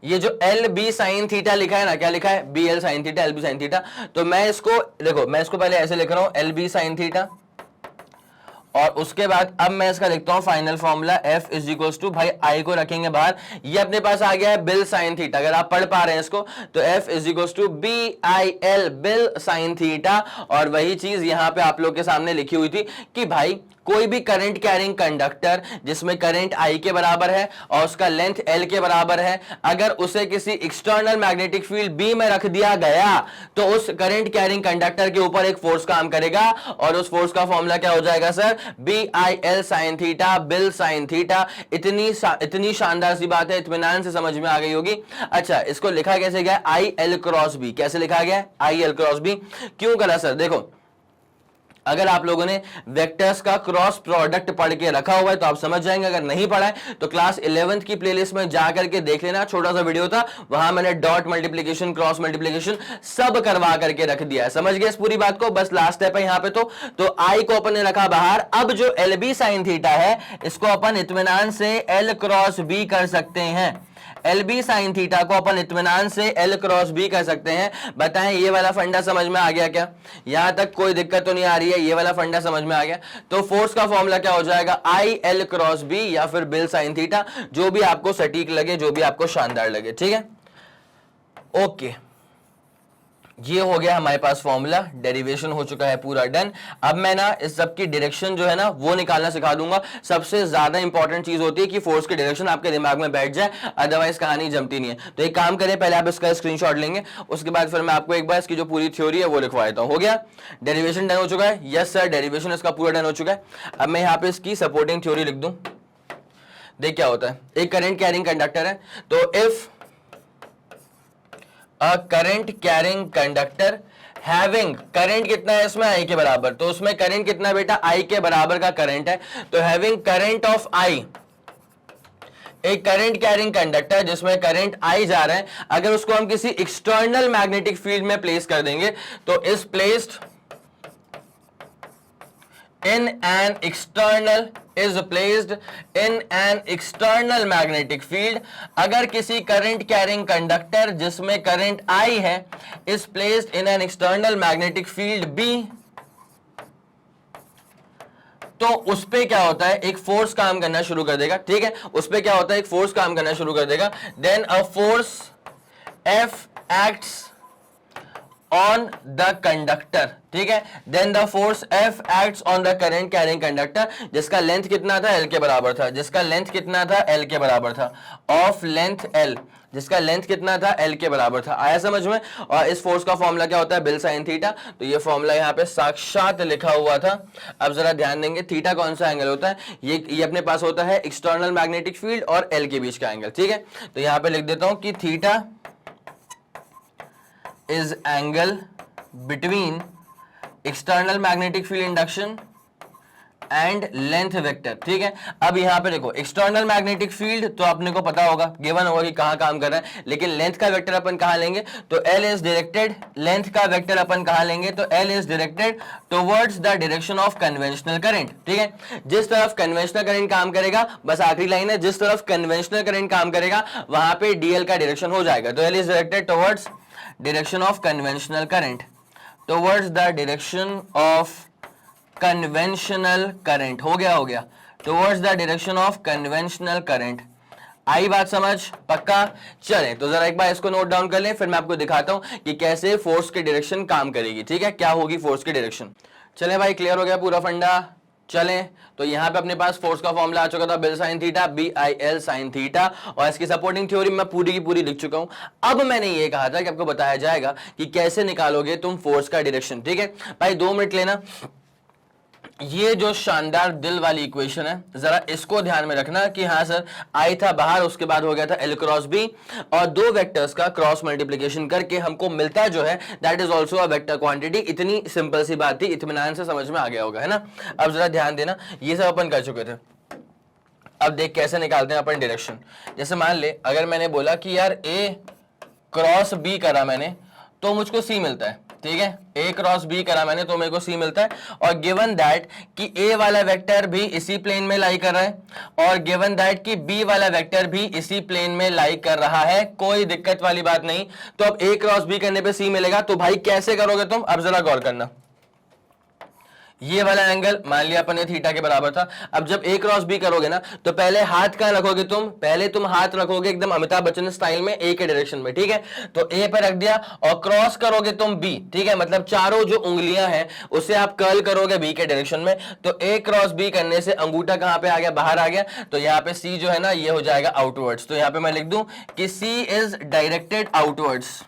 ये जो एल बी साइन थीटा लिखा है ना, क्या लिखा है, B L sine theta, L B sine theta. तो मैं इसको देखो, मैं इसको पहले ऐसे लिख रहा हूं एल बी साइन थीटा, और उसके बाद अब मैं इसका लिखता हूं final formula F is equals to, भाई आई को रखेंगे बाहर, ये अपने पास आ गया है बिल साइन थीटा, अगर आप पढ़ पा रहे हैं इसको तो F is equals to B I L B I L sine theta. और वही चीज यहां पे आप लोग के सामने लिखी हुई थी कि भाई कोई भी करंट कैरिंग कंडक्टर जिसमें करंट आई के बराबर है और उसका लेंथ एल के बराबर है, अगर उसे किसी एक्सटर्नल मैग्नेटिक फील्ड बी में रख दिया गया तो उस करंट कैरिंग कंडक्टर के ऊपर एक फोर्स काम करेगा, और उस फोर्स का फॉर्मूला क्या हो जाएगा sir, B I L sine theta B I L sine theta. इतनी शानदार सी बात है, इत्मीनान से समझ में आ गई होगी। अच्छा, इसको लिखा कैसे गया, आई एल क्रॉस बी, कैसे लिखा गया आई एल क्रॉस बी, क्यों करा सर, देखो अगर आप लोगों ने वेक्टर्स का क्रॉस प्रोडक्ट पढ़ के रखा हुआ है तो आप समझ जाएंगे, अगर नहीं पढ़ा है तो क्लास 11th की प्लेलिस्ट में जाकर के देख लेना, छोटा सा वीडियो था, वहां मैंने डॉट मल्टीप्लिकेशन क्रॉस मल्टीप्लिकेशन सब करवा करके रख दिया है। समझ गए इस पूरी बात को, बस लास्ट स्टेप है यहां पे। तो आई को अपन ने रखा बाहर, अब जो एल बी साइन थीटा है इसको अपन इत्मीनान से एल क्रॉस बी कर सकते हैं, एल बी साइन थीटा को अपन इत्मीनान से एल क्रॉस बी कर सकते हैं। बताएं ये वाला फंडा समझ में आ गया क्या, यहां तक कोई दिक्कत तो नहीं आ रही है, ये वाला फंडा समझ में आ गया। तो फोर्स का फॉर्मूला क्या हो जाएगा, आई एल क्रॉस बी या फिर बिल साइन थीटा, जो भी आपको सटीक लगे, जो भी आपको शानदार लगे, ठीक है। ओके, ये हो गया हमारे पास फॉर्मूला, डेरिवेशन हो चुका है पूरा डन। अब मैं ना इस सब की डायरेक्शन जो है ना वो निकालना सिखा दूंगा। सबसे ज्यादा इंपॉर्टेंट चीज होती है कि फोर्स की डायरेक्शन आपके दिमाग में बैठ जाए, अदरवाइज कहानी जमती नहीं है। तो एक काम करें, पहले आप इसका स्क्रीनशॉट लेंगे, उसके बाद फिर मैं आपको एक बार इसकी जो पूरी थ्योरी है वो लिखवा देता हूं। हो गया, डेरिवेशन डन हो चुका है, यस सर डेरिवेशन इसका पूरा डन हो चुका है। अब मैं यहाँ पे इसकी सपोर्टिंग थ्योरी लिख दूं। देख क्या होता है, एक करंट कैरिंग कंडक्टर है, तो if a current carrying conductor having, current कितना है इसमें आई के बराबर, तो उसमें करंट कितना बेटा आई के बराबर का करंट है, तो हैविंग करंट ऑफ आई, एक करंट कैरिंग कंडक्टर जिसमें करंट आई जा रहा है, अगर उसको हम किसी एक्सटर्नल मैग्नेटिक फील्ड में प्लेस कर देंगे तो is placed in an external is placed in an external magnetic field। अगर किसी करंट कैरिंग कंडक्टर जिसमें करंट I है is placed in an external magnetic field B, तो उस पे क्या होता है, एक फोर्स काम करना शुरू कर देगा, ठीक है, उस पे क्या होता है, एक फोर्स काम करना शुरू कर देगा। Then a force F acts on the conductor, ठीक है, then the force F acts on the current carrying conductor, जिसका लेंथ कितना था, L के बराबर था, जिसका लेंथ कितना था, L के बराबर था, ऑफ लेंथ L, जिसका लेंथ कितना था, L के बराबर था। आया समझ में। और इस फोर्स का फॉर्मूला क्या होता है, बिल साइन थीटा, तो ये फॉर्मूला यहाँ पे साक्षात लिखा हुआ था। अब जरा ध्यान देंगे, थीटा कौन सा एंगल होता है, ये अपने पास होता है एक्सटर्नल मैग्नेटिक फील्ड और L के बीच का एंगल, ठीक है। तो यहाँ पे लिख देता हूं कि theta is angle between external magnetic field induction and length vector, ठीक है। अब यहां पे देखो एक्सटर्नल मैग्नेटिक फील्ड तो अपने को पता होगा, गिवन होगा कि कहां काम कर रहा है, लेकिन लेंथ का वेक्टर अपन कहां लेंगे, तो L इज डायरेक्टेड, लेंथ का वेक्टर अपन कहां लेंगे, तो L is directed towards the direction of conventional current, ठीक है। जिस तरफ कन्वेंशनल करंट काम करेगा, बस आखिरी लाइन है, जिस तरफ कन्वेंशनल करंट काम करेगा वहां पे डीएल का डायरेक्शन हो जाएगा, तो L is directed towards direction of conventional current, towards the direction of conventional current, हो गया towards the direction of conventional current। आई बात समझ, पक्का। चले तो जरा एक बार इसको नोट डाउन कर ले, फिर मैं आपको दिखाता हूं कि कैसे फोर्स की डायरेक्शन काम करेगी, ठीक है, क्या होगी फोर्स की डायरेक्शन। चले भाई, क्लियर हो गया पूरा फंडा। चलें तो यहां पे अपने पास फोर्स का फॉर्मूला आ चुका था, B I L sine theta, B I L sine theta, और इसकी सपोर्टिंग थ्योरी मैं पूरी की पूरी लिख चुका हूं। अब मैंने ये कहा था कि आपको बताया जाएगा कि कैसे निकालोगे तुम फोर्स का डायरेक्शन, ठीक है भाई। 2 मिनट लेना, ये जो शानदार दिल वाली इक्वेशन है, जरा इसको ध्यान में रखना कि हाँ सर आई था बाहर, उसके बाद हो गया था एल क्रॉस बी, और दो वेक्टर्स का क्रॉस मल्टीप्लिकेशन करके हमको मिलता जो है that is also a vector quantity. इतनी सिंपल सी बात थी, इत्मीनान से समझ में आ गया होगा, है ना। अब जरा ध्यान देना, ये सब अपन कर चुके थे। अब देख कैसे निकालते हैं अपन डायरेक्शन। जैसे मान ले अगर मैंने बोला कि यार ए क्रॉस बी करा मैंने तो मुझको सी मिलता है, ठीक है, ए क्रॉस बी करा मैंने तो मेरे को सी मिलता है, और गिवन दैट कि ए वाला वेक्टर भी इसी प्लेन में लाई कर रहा है और गिवन दैट कि बी वाला वेक्टर भी इसी प्लेन में लाई कर रहा है, कोई दिक्कत वाली बात नहीं। तो अब ए क्रॉस बी करने पे सी मिलेगा, तो भाई कैसे करोगे तुम, अब जरा गौर करना। ये वाला एंगल मान लिया अपन ने थीटा के बराबर था। अब जब ए क्रॉस बी करोगे ना तो पहले हाथ कहां रखोगे तुम, पहले तुम हाथ रखोगे एकदम अमिताभ बच्चन स्टाइल में ए के डायरेक्शन में, ठीक है। तो ए पे रख दिया और क्रॉस करोगे तुम बी, ठीक है, मतलब चारों जो उंगलियां हैं उसे आप कर्ल करोगे बी के डायरेक्शन में। तो ए क्रॉस बी करने से अंगूठा कहां पे आ गया, बाहर आ गया। तो यहाँ पे सी जो है ना ये हो जाएगा आउटवर्ड्स। तो यहाँ पे मैं लिख दूं कि सी इज डायरेक्टेड आउटवर्ड्स,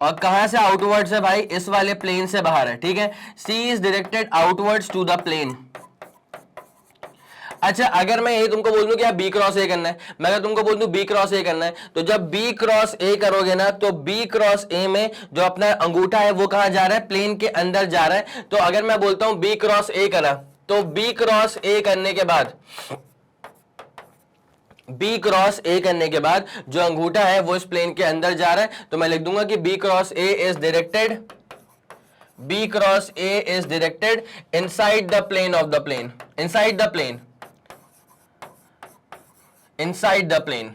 और कहां से आउटवर्ड्स है भाई, इस वाले प्लेन से बाहर है, ठीक है। C is directed outwards to the plane. अच्छा अगर मैं ये तुमको बोल दूं कि आप बी क्रॉस ए करना है, मैं अगर तुमको बोल दूं बी क्रॉस ए करना है, तो जब बी क्रॉस ए करोगे ना तो बी क्रॉस ए में जो अपना अंगूठा है वो कहां जा रहा है, प्लेन के अंदर जा रहा है। तो अगर मैं बोलता हूं बी क्रॉस ए करा, तो बी क्रॉस ए करने के बाद बी क्रॉस ए करने के बाद जो अंगूठा है वो इस प्लेन के अंदर जा रहा है। तो मैं लिख दूंगा कि B cross A is directed, B cross A is directed inside the plane of the plane, inside the plane, inside the plane.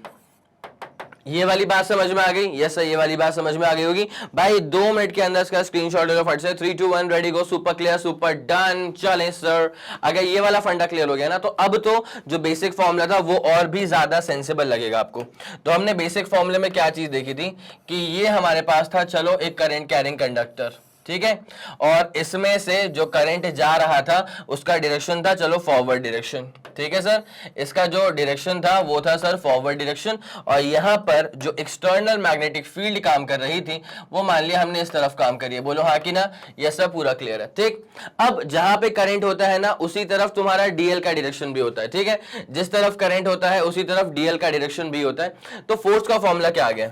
ये वाली बात समझ में आ गई, यस सर ये वाली बात समझ में आ गई होगी भाई। 2 मिनट के अंदर इसका स्क्रीनशॉट लेगा फट से, 3 2 1 रेडी गो, सुपर क्लियर, सुपर डन। चलें सर, अगर ये वाला फंडा क्लियर हो गया ना तो अब तो जो बेसिक फॉर्मूला था वो और भी ज्यादा सेंसिबल लगेगा आपको। तो हमने बेसिक फॉर्मूले में क्या चीज देखी थी कि ये हमारे पास था, चलो एक करंट कैरिंग कंडक्टर, ठीक है, और इसमें से जो करंट जा रहा था उसका डायरेक्शन था चलो फॉरवर्ड डायरेक्शन, ठीक है सर। इसका जो डायरेक्शन था वो था सर फॉरवर्ड डायरेक्शन, और यहां पर जो एक्सटर्नल मैग्नेटिक फील्ड काम कर रही थी वो मान लिया हमने इस तरफ काम करी है, बोलो हाँ कि ना, यस सर पूरा क्लियर है, ठीक। अब जहां पे करंट होता है ना उसी तरफ तुम्हारा डीएल का डायरेक्शन भी होता है, ठीक है, जिस तरफ करंट होता है उसी तरफ डीएल का डायरेक्शन भी होता है। तो फोर्स का फॉर्मूला क्या आ गया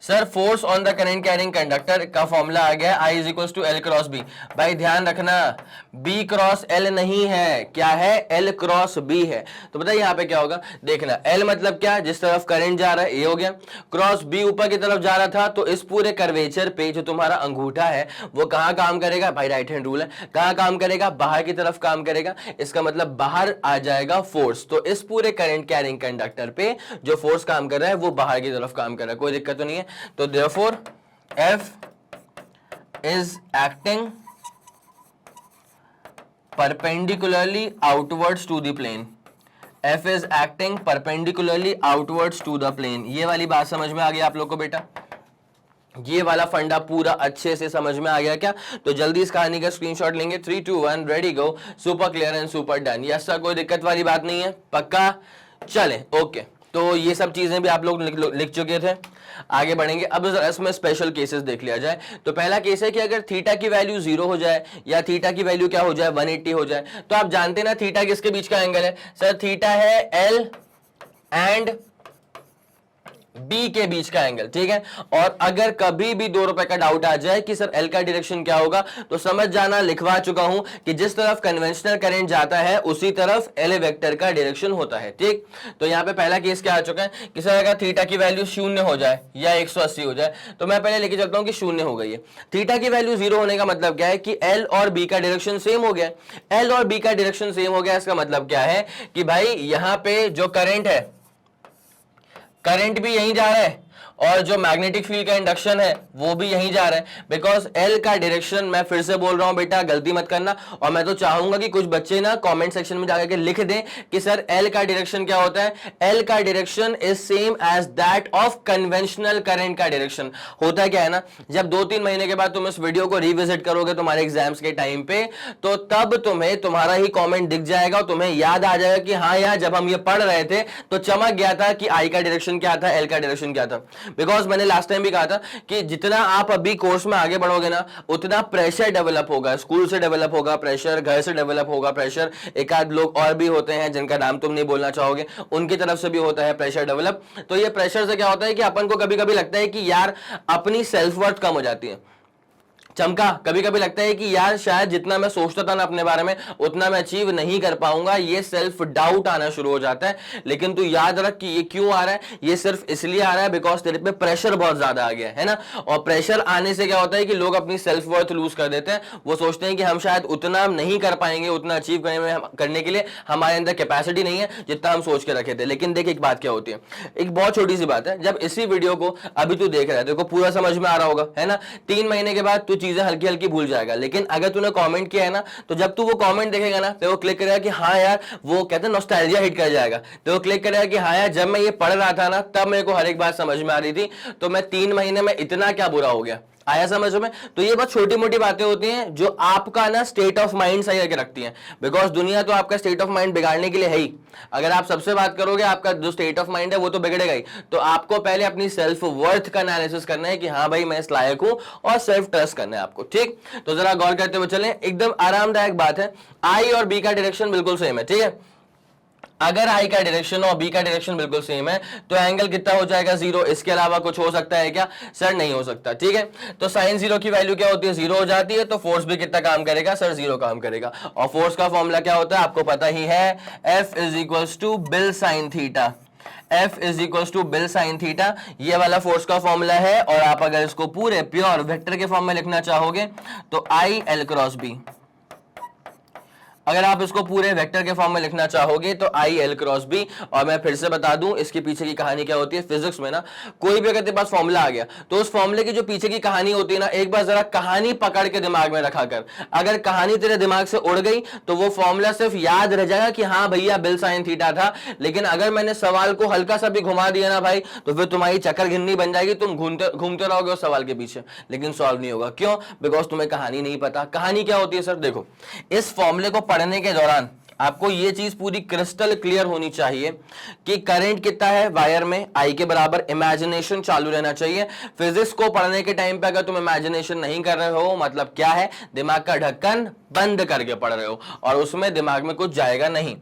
sir, force on the current carrying conductor का फॉर्मूला आ गया I is equal to L cross B. भाई ध्यान रखना B क्रॉस L नहीं है, क्या है, L क्रॉस B है। तो बताइए यहाँ पे क्या होगा, देखना L मतलब क्या, जिस तरफ करंट जा रहा है ये हो गया, क्रॉस B ऊपर की तरफ जा रहा था, तो इस पूरे कर्वेचर पे जो तुम्हारा अंगूठा है वो कहाँ काम करेगा, भाई राइट हैंड रूल है, कहाँ काम करेगा, बाहर की तरफ काम करेगा। इसका मतलब बाहर आ जाएगा फोर्स। तो इस पूरे करंट कैरिंग कंडक्टर पे जो फोर्स काम कर रहा है वो बाहर की तरफ काम कर रहा है, कोई दिक्कत तो नहीं है। तो therefore F is acting perpendicularly outwards to the plane, F is acting perpendicularly outwards to the plane। ये वाली बात समझ में आ गई आप लोग को बेटा, ये वाला फंडा पूरा अच्छे से समझ में आ गया क्या। तो जल्दी इस कहानी का स्क्रीनशॉट लेंगे, 3 2 1 ready go, super clear and super done. Yes sir कोई दिक्कत वाली बात नहीं है, पक्का, चले ओके। तो ये सब चीजें भी आप लोग लिख चुके थे, आगे बढ़ेंगे। अब जरा इसमें स्पेशल केसेस देख लिया जाए। तो पहला केस है कि अगर थीटा की वैल्यू 0 हो जाए या थीटा की वैल्यू क्या हो जाए 180 हो जाए, तो आप जानते हैं ना थीटा किसके बीच का एंगल है सर, थीटा है एल एंड बी के बीच का एंगल, ठीक है। और अगर कभी भी 2 रुपए का डाउट आ जाए कि सर एल का डायरेक्शन क्या होगा, तो समझ जाना, लिखवा चुका हूं कि जिस तरफ कन्वेंशनल करंट जाता है उसी तरफ एल वेक्टर का डायरेक्शन होता है, ठीक। तो यहां पे पहला केस क्या आ चुका है कि सर अगर थीटा की वैल्यू 0 हो जाए या 180 हो जाए, तो मैं पहले लेके चलता हूं कि 0 हो गई है। थीटा की वैल्यू 0 होने का मतलब क्या है कि एल और बी का डायरेक्शन सेम हो गया, एल और बी का डायरेक्शन सेम हो गया। इसका मतलब क्या है कि भाई यहां पे जो करंट है, करंट भी यहीं जा रहा है और जो मैग्नेटिक फील्ड का इंडक्शन है वो भी यहीं जा रहा है, बिकॉज एल का डायरेक्शन, मैं फिर से बोल रहा हूं बेटा गलती मत करना, और मैं तो चाहूंगा कि कुछ बच्चे ना कमेंट सेक्शन में जाकर के लिख दें कि सर एल का डायरेक्शन क्या होता है। एल का direction is same as that of conventional current का डायरेक्शन। होता क्या है ना, जब 2-3 महीने के बाद तुम इस वीडियो को रिविजिट करोगे तुम्हारे एग्जाम्स के टाइम पे, तो तब तुम्हें तुम्हारा ही कॉमेंट दिख जाएगा और तुम्हें याद आ जाएगा कि हाँ यार जब हम ये पढ़ रहे थे तो चमक गया था कि आई का डायरेक्शन क्या था, एल का डायरेक्शन क्या था। बिकॉज मैंने लास्ट टाइम भी कहा था कि जितना आप अभी कोर्स में आगे बढ़ोगे ना, उतना प्रेशर डेवलप होगा, स्कूल से डेवलप होगा प्रेशर, घर से डेवलप होगा प्रेशर, एक आध लोग और भी होते हैं जिनका नाम तुम नहीं बोलना चाहोगे, उनकी तरफ से भी होता है प्रेशर डेवलप। तो ये प्रेशर से क्या होता है कि अपन को कभी कभी लगता है कि यार अपनी सेल्फ वर्थ कम हो जाती है। चमका, कभी कभी लगता है कि यार शायद जितना मैं सोचता था ना अपने बारे में उतना मैं अचीव नहीं कर पाऊंगा, ये सेल्फ डाउट आना शुरू हो जाता है। लेकिन तू याद रख कि ये क्यों आ रहा है, ये सिर्फ इसलिए आ रहा है बिकॉज तेरे पे प्रेशर बहुत ज्यादा आ गया है ना। और प्रेशर आने से क्या होता है कि लोग अपनी सेल्फ वर्थ लूज कर देते हैं, वो सोचते हैं कि हम शायद उतना नहीं कर पाएंगे, उतना अचीव करने के लिए हमारे अंदर कैपेसिटी नहीं है जितना हम सोच के रखे थे। लेकिन देख एक बात क्या होती है, एक बहुत छोटी सी बात है, जब इसी वीडियो को अभी तू देख रहा है, देखो पूरा समझ में आ रहा होगा है ना, 3 महीने के बाद तू चीजें हल्की हल्की भूल जाएगा। लेकिन अगर तूने कमेंट किया है ना, तो जब तू वो कमेंट देखेगा ना, तो वो क्लिक करेगा कि हाँ यार, वो कहते हैं नॉस्टैल्जिया हिट कर जाएगा, तो वो क्लिक करेगा कि हाँ यार, जब मैं ये पढ़ रहा था ना तब मेरे को हर एक बात समझ में आ रही थी, तो मैं 3 महीने में इतना क्या बुरा हो गया। आया समझ में? तो ये बहुत छोटी मोटी बातें होती हैं जो आपका ना स्टेट ऑफ माइंड सही करके रखती हैं, बिकॉज दुनिया तो आपका स्टेट ऑफ माइंड बिगाड़ने के लिए है ही। अगर आप सबसे बात करोगे, आपका जो स्टेट ऑफ माइंड है वो तो बिगड़ेगा ही। तो आपको पहले अपनी सेल्फ वर्थ का एनालिसिस करना है कि हाँ भाई मैं इस लायक हूं, और सेल्फ ट्रस्ट करना है आपको। ठीक, तो जरा गौर करते हुए चलें, एकदम आरामदायक बात है। आई और बी का डायरेक्शन बिल्कुल सेम है, ठीक है। अगर आई का डायरेक्शन और बी का डायरेक्शन बिल्कुल सेम है तो एंगल कितना हो जाएगा, 0। इसके अलावा कुछ हो सकता है क्या? सर नहीं हो सकता, ठीक है। तो साइन 0 की वैल्यू क्या होती है, 0 हो जाती है। तो फोर्स भी कितना काम करेगा सर, 0 काम करेगा। और फोर्स का फॉर्मूला क्या होता है आपको पता ही है, F is equal to B I L sine theta. F is equal to B I L sine theta, ये वाला फोर्स का फॉर्मूला है। और आप अगर इसको पूरे प्योर वेक्टर के फॉर्म में लिखना चाहोगे तो आई एल क्रॉस बी। अगर आप इसको पूरे वेक्टर के फॉर्म में लिखना चाहोगे तो आई एल क्रॉस बी। और मैं फिर से बता दूं इसके पीछे की कहानी क्या होती है। फिजिक्स में ना कोई भी अगर तेरे पास फॉर्मूला आ गया तो उस फॉर्मूले की जो पीछे की कहानी होती है ना, एक बार जरा कहानी पकड़ के दिमाग में रखा कर। अगर कहानी तेरे दिमाग से उड़ गई तो वो फॉर्मूला सिर्फ याद रह जाएगा कि हाँ भैया बिल साइन थीटा था, लेकिन अगर मैंने सवाल को हल्का सा भी घुमा दिया ना भाई, तो फिर तुम्हारी चक्कर गिन्नी बन जाएगी, तुम घूमते रहोगे उस सवाल के पीछे, लेकिन सॉल्व नहीं होगा। क्यों? बिकॉज तुम्हें कहानी नहीं पता। कहानी क्या होती है सर, देखो इस फॉर्मूले को पढ़ने के दौरान आपको ये चीज पूरी क्रिस्टल क्लियर होनी चाहिए कि करंट कितना है वायर में, आई के बराबर। इमेजिनेशन चालू रहना चाहिए। फिजिक्स को पढ़ने के टाइम पे अगर तुम इमेजिनेशन नहीं कर रहे हो, मतलब क्या है, दिमाग का ढक्कन बंद करके पढ़ रहे हो और उसमें दिमाग में कुछ जाएगा नहीं।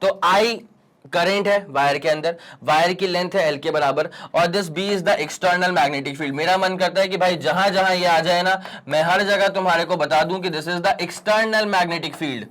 तो आई करंट है वायर के अंदर, वायर की लेंथ है एल के बराबर, और this B is the external magnetic field. मेरा मन करता है कि भाई जहां जहां ये आ जाए ना, मैं हर जगह तुम्हारे को बता दूं कि this is the external magnetic field.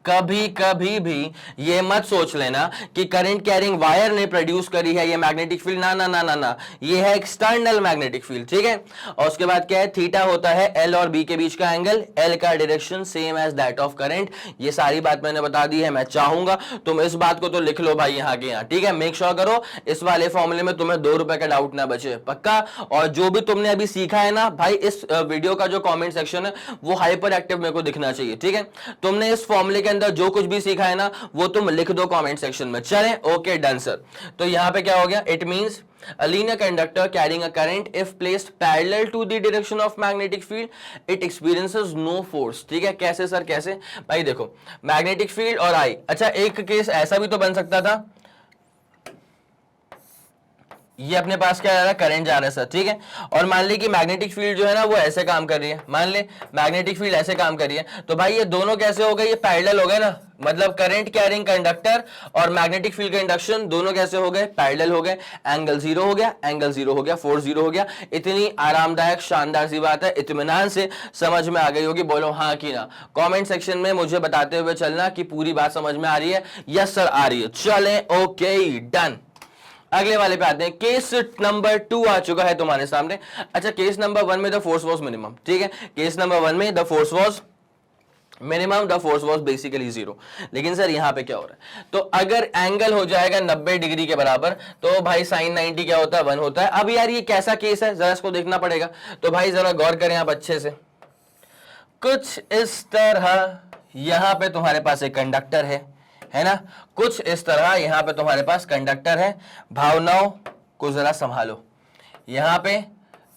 कभी कभी भी ये मत सोच लेना कि करंट कैरिंग वायर ने प्रोड्यूस करी है ये मैग्नेटिक फील्ड, ना ना ना ना ना, ये है एक्सटर्नल मैग्नेटिक फील्ड, ठीक है। और उसके बाद क्या है, थीटा होता है एल और बी के बीच का एंगल, एल का direction same as that of current. ये सारी बात मैंने बता दी है। मैं चाहूंगा तुम इस बात को तो लिख लो भाई यहाँ के यहाँ, ठीक है। मेक श्योर करो इस वाले फॉर्मूले में तुम्हें 2 रुपए का डाउट ना बचे, पक्का। और जो भी तुमने अभी सीखा है ना भाई, इस वीडियो का जो कॉमेंट सेक्शन है वो हाइपर एक्टिव मेरे को दिखना चाहिए, ठीक है। तुमने इस फॉर्मूले के अंदर जो कुछ भी सीखा है ना वो तुम लिख दो कमेंट सेक्शन में। चलें, ओके डन सर। तो यहां पे क्या हो गया, it means a linear conductor carrying a current if placed parallel to the direction of magnetic field it experiences no force। ठीक है, कैसे सर, कैसे भाई? देखो मैग्नेटिक फील्ड और आई, अच्छा एक केस ऐसा भी तो बन सकता था, ये अपने पास क्या जा रहा है, करंट जा रहा है सर, ठीक है। और मान ली कि मैग्नेटिक फील्ड जो है ना वो ऐसे काम कर रही है, मान ले मैग्नेटिक फील्ड ऐसे काम कर रही है, तो भाई ये दोनों कैसे हो गए, ये पैरेलल हो गए ना, मतलब करंट कैरिंग कंडक्टर और मैग्नेटिक फील्ड का इंडक्शन दोनों कैसे हो गए, पैरेलल हो गए। एंगल 0 हो गया, एंगल 0 हो गया, फोर्स 0 हो गया। इतनी आरामदायक शानदार सी बात है, इत्मीनान से समझ में आ गई होगी, बोलो हाँ कि ना। कमेंट सेक्शन में मुझे बताते हुए चलना कि पूरी बात समझ में आ रही है। यस सर आ रही है। चलें, ओके डन। अगले वाले पे आते हैं। केस नंबर 2 आ चुका है तुम्हारे सामने। अच्छा, केस नंबर 1 में द फोर्स वाज मिनिमम, ठीक है। केस नंबर 1 में the force was minimum, the force was basically 0। लेकिन सर यहां पे क्या हो रहा है, तो अगर एंगल हो जाएगा 90 डिग्री के बराबर तो भाई साइन 90 क्या होता है, 1 होता है। अब यार ये कैसा केस है, जरा इसको देखना पड़ेगा। तो भाई जरा गौर करें आप अच्छे से। कुछ इस तरह यहां पे तुम्हारे पास एक कंडक्टर है ना, कुछ इस तरह यहां पे तुम्हारे पास कंडक्टर है। भावनाओं को जरा संभालो। यहां पे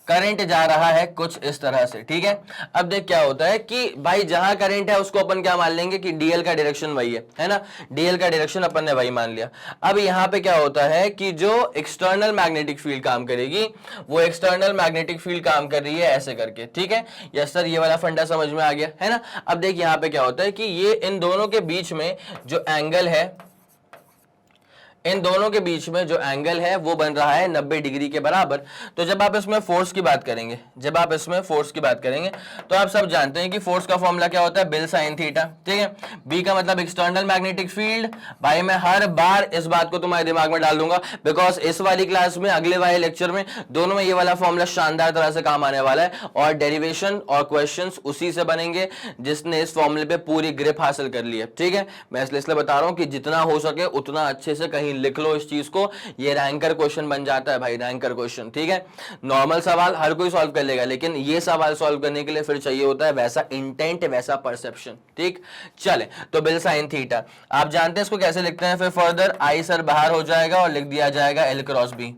करंट जा रहा है कुछ इस तरह से, ठीक है। अब देख क्या होता है कि भाई जहां करंट है उसको अपन क्या मान लेंगे कि डीएल का डायरेक्शन वही है ना, डीएल का डायरेक्शन अपन ने वही मान लिया। अब यहां पे क्या होता है कि जो एक्सटर्नल मैग्नेटिक फील्ड काम करेगी वो एक्सटर्नल मैग्नेटिक फील्ड काम कर रही है ऐसे करके, ठीक है। यस सर, ये वाला फंडा समझ में आ गया है ना। अब देख यहां पे क्या होता है कि ये इन दोनों के बीच में जो एंगल है, इन दोनों के बीच में जो एंगल है वो बन रहा है 90 डिग्री के बराबर। तो जब आप इसमें फोर्स की बात करेंगे, जब आप इसमें फोर्स की बात करेंगे तो आप सब जानते हैं कि फोर्स का फॉर्मूला क्या होता है, बिल साइन थीटा, ठीक है। बी का मतलब एक्सटर्नल मैग्नेटिक फील्ड। भाई मैं हर बार इस बात को तुम्हारे दिमाग में डाल दूंगा, बिकॉज इस वाली क्लास में, अगले वाले लेक्चर में दोनों में ये वाला फॉर्मूला शानदार तरह से काम आने वाला है और डेरिवेशन और क्वेश्चंस उसी से बनेंगे जिसने इस फॉर्मूले पे पूरी ग्रिप हासिल कर ली है, ठीक है। मैं इसलिए बता रहा हूं कि जितना हो सके उतना अच्छे से कहीं लिख लो इस चीज को, ये रैंकर क्वेश्चन बन जाता है भाई, रैंकर क्वेश्चन, ठीक है। नॉर्मल सवाल हर कोई सॉल्व कर लेगा, लेकिन ये सवाल सॉल्व करने के लिए फिर चाहिए होता है वैसा इंटेंट, वैसा परसेप्शन, ठीक। चले तो बिल साइन थीटा आप जानते हैं इसको कैसे लिखते हैं। फिर फर्दर आई सर बाहर हो जाएगा और लिख दिया जाएगा एल क्रॉस बी।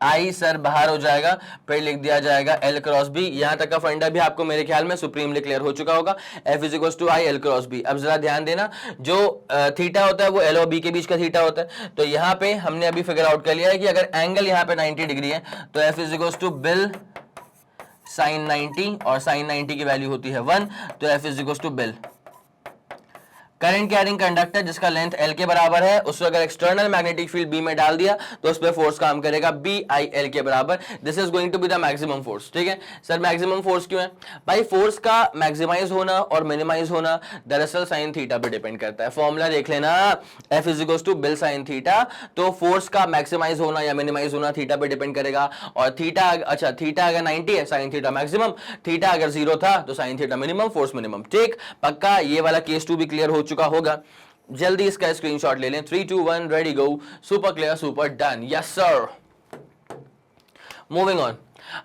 आई सर बाहर हो जाएगा, फिर लिख दिया जाएगा एल क्रॉस बी। यहां तक का फंडा भी आपको मेरे ख्याल में सुप्रीमली क्लियर हो चुका होगा। F is equals to I L cross B. अब जरा ध्यान देना, जो थीटा होता है वो एल और बी के बीच का थीटा होता है। तो यहां पे हमने अभी फिगर आउट कर लिया है कि अगर एंगल यहां पे 90 डिग्री है तो F is equals to B I L sine 90 और साइन 90 की वैल्यू होती है 1, तो F is equals to B I L current carrying conductor जिसका लेंथ L के बराबर है, उसको अगर एक्सटर्नल मैग्नेटिक फील्ड B में डाल दिया तो उस पर फोर्स काम करेगा BIL के बराबर। This is going to be the maximum force, ठीक है। सर मैक्सिमम फोर्स क्यों है भाई? फोर्स का मैक्सिमाइज होना और मिनिमाइज होना दरअसल साइन थीटा पे डिपेंड करता है। फॉर्मूला देख लेना, F is equals to B I L sine theta. तो फोर्स का मैक्सिमाइज होना या मिनिमाइज होना थीटा पे डिपेंड करेगा। और थीटा, अच्छा थीटा अगर 90 है साइन थीटा मैक्सिमम, थीटा अगर 0 था तो sine theta minimum, force minimum, ठीक। पक्का ये वाला केस 2 भी क्लियर हो चुका होगा। जल्दी इसका स्क्रीनशॉट ले लें। 3 2 1 ready go. Super clear, super done, yes sir. Moving on.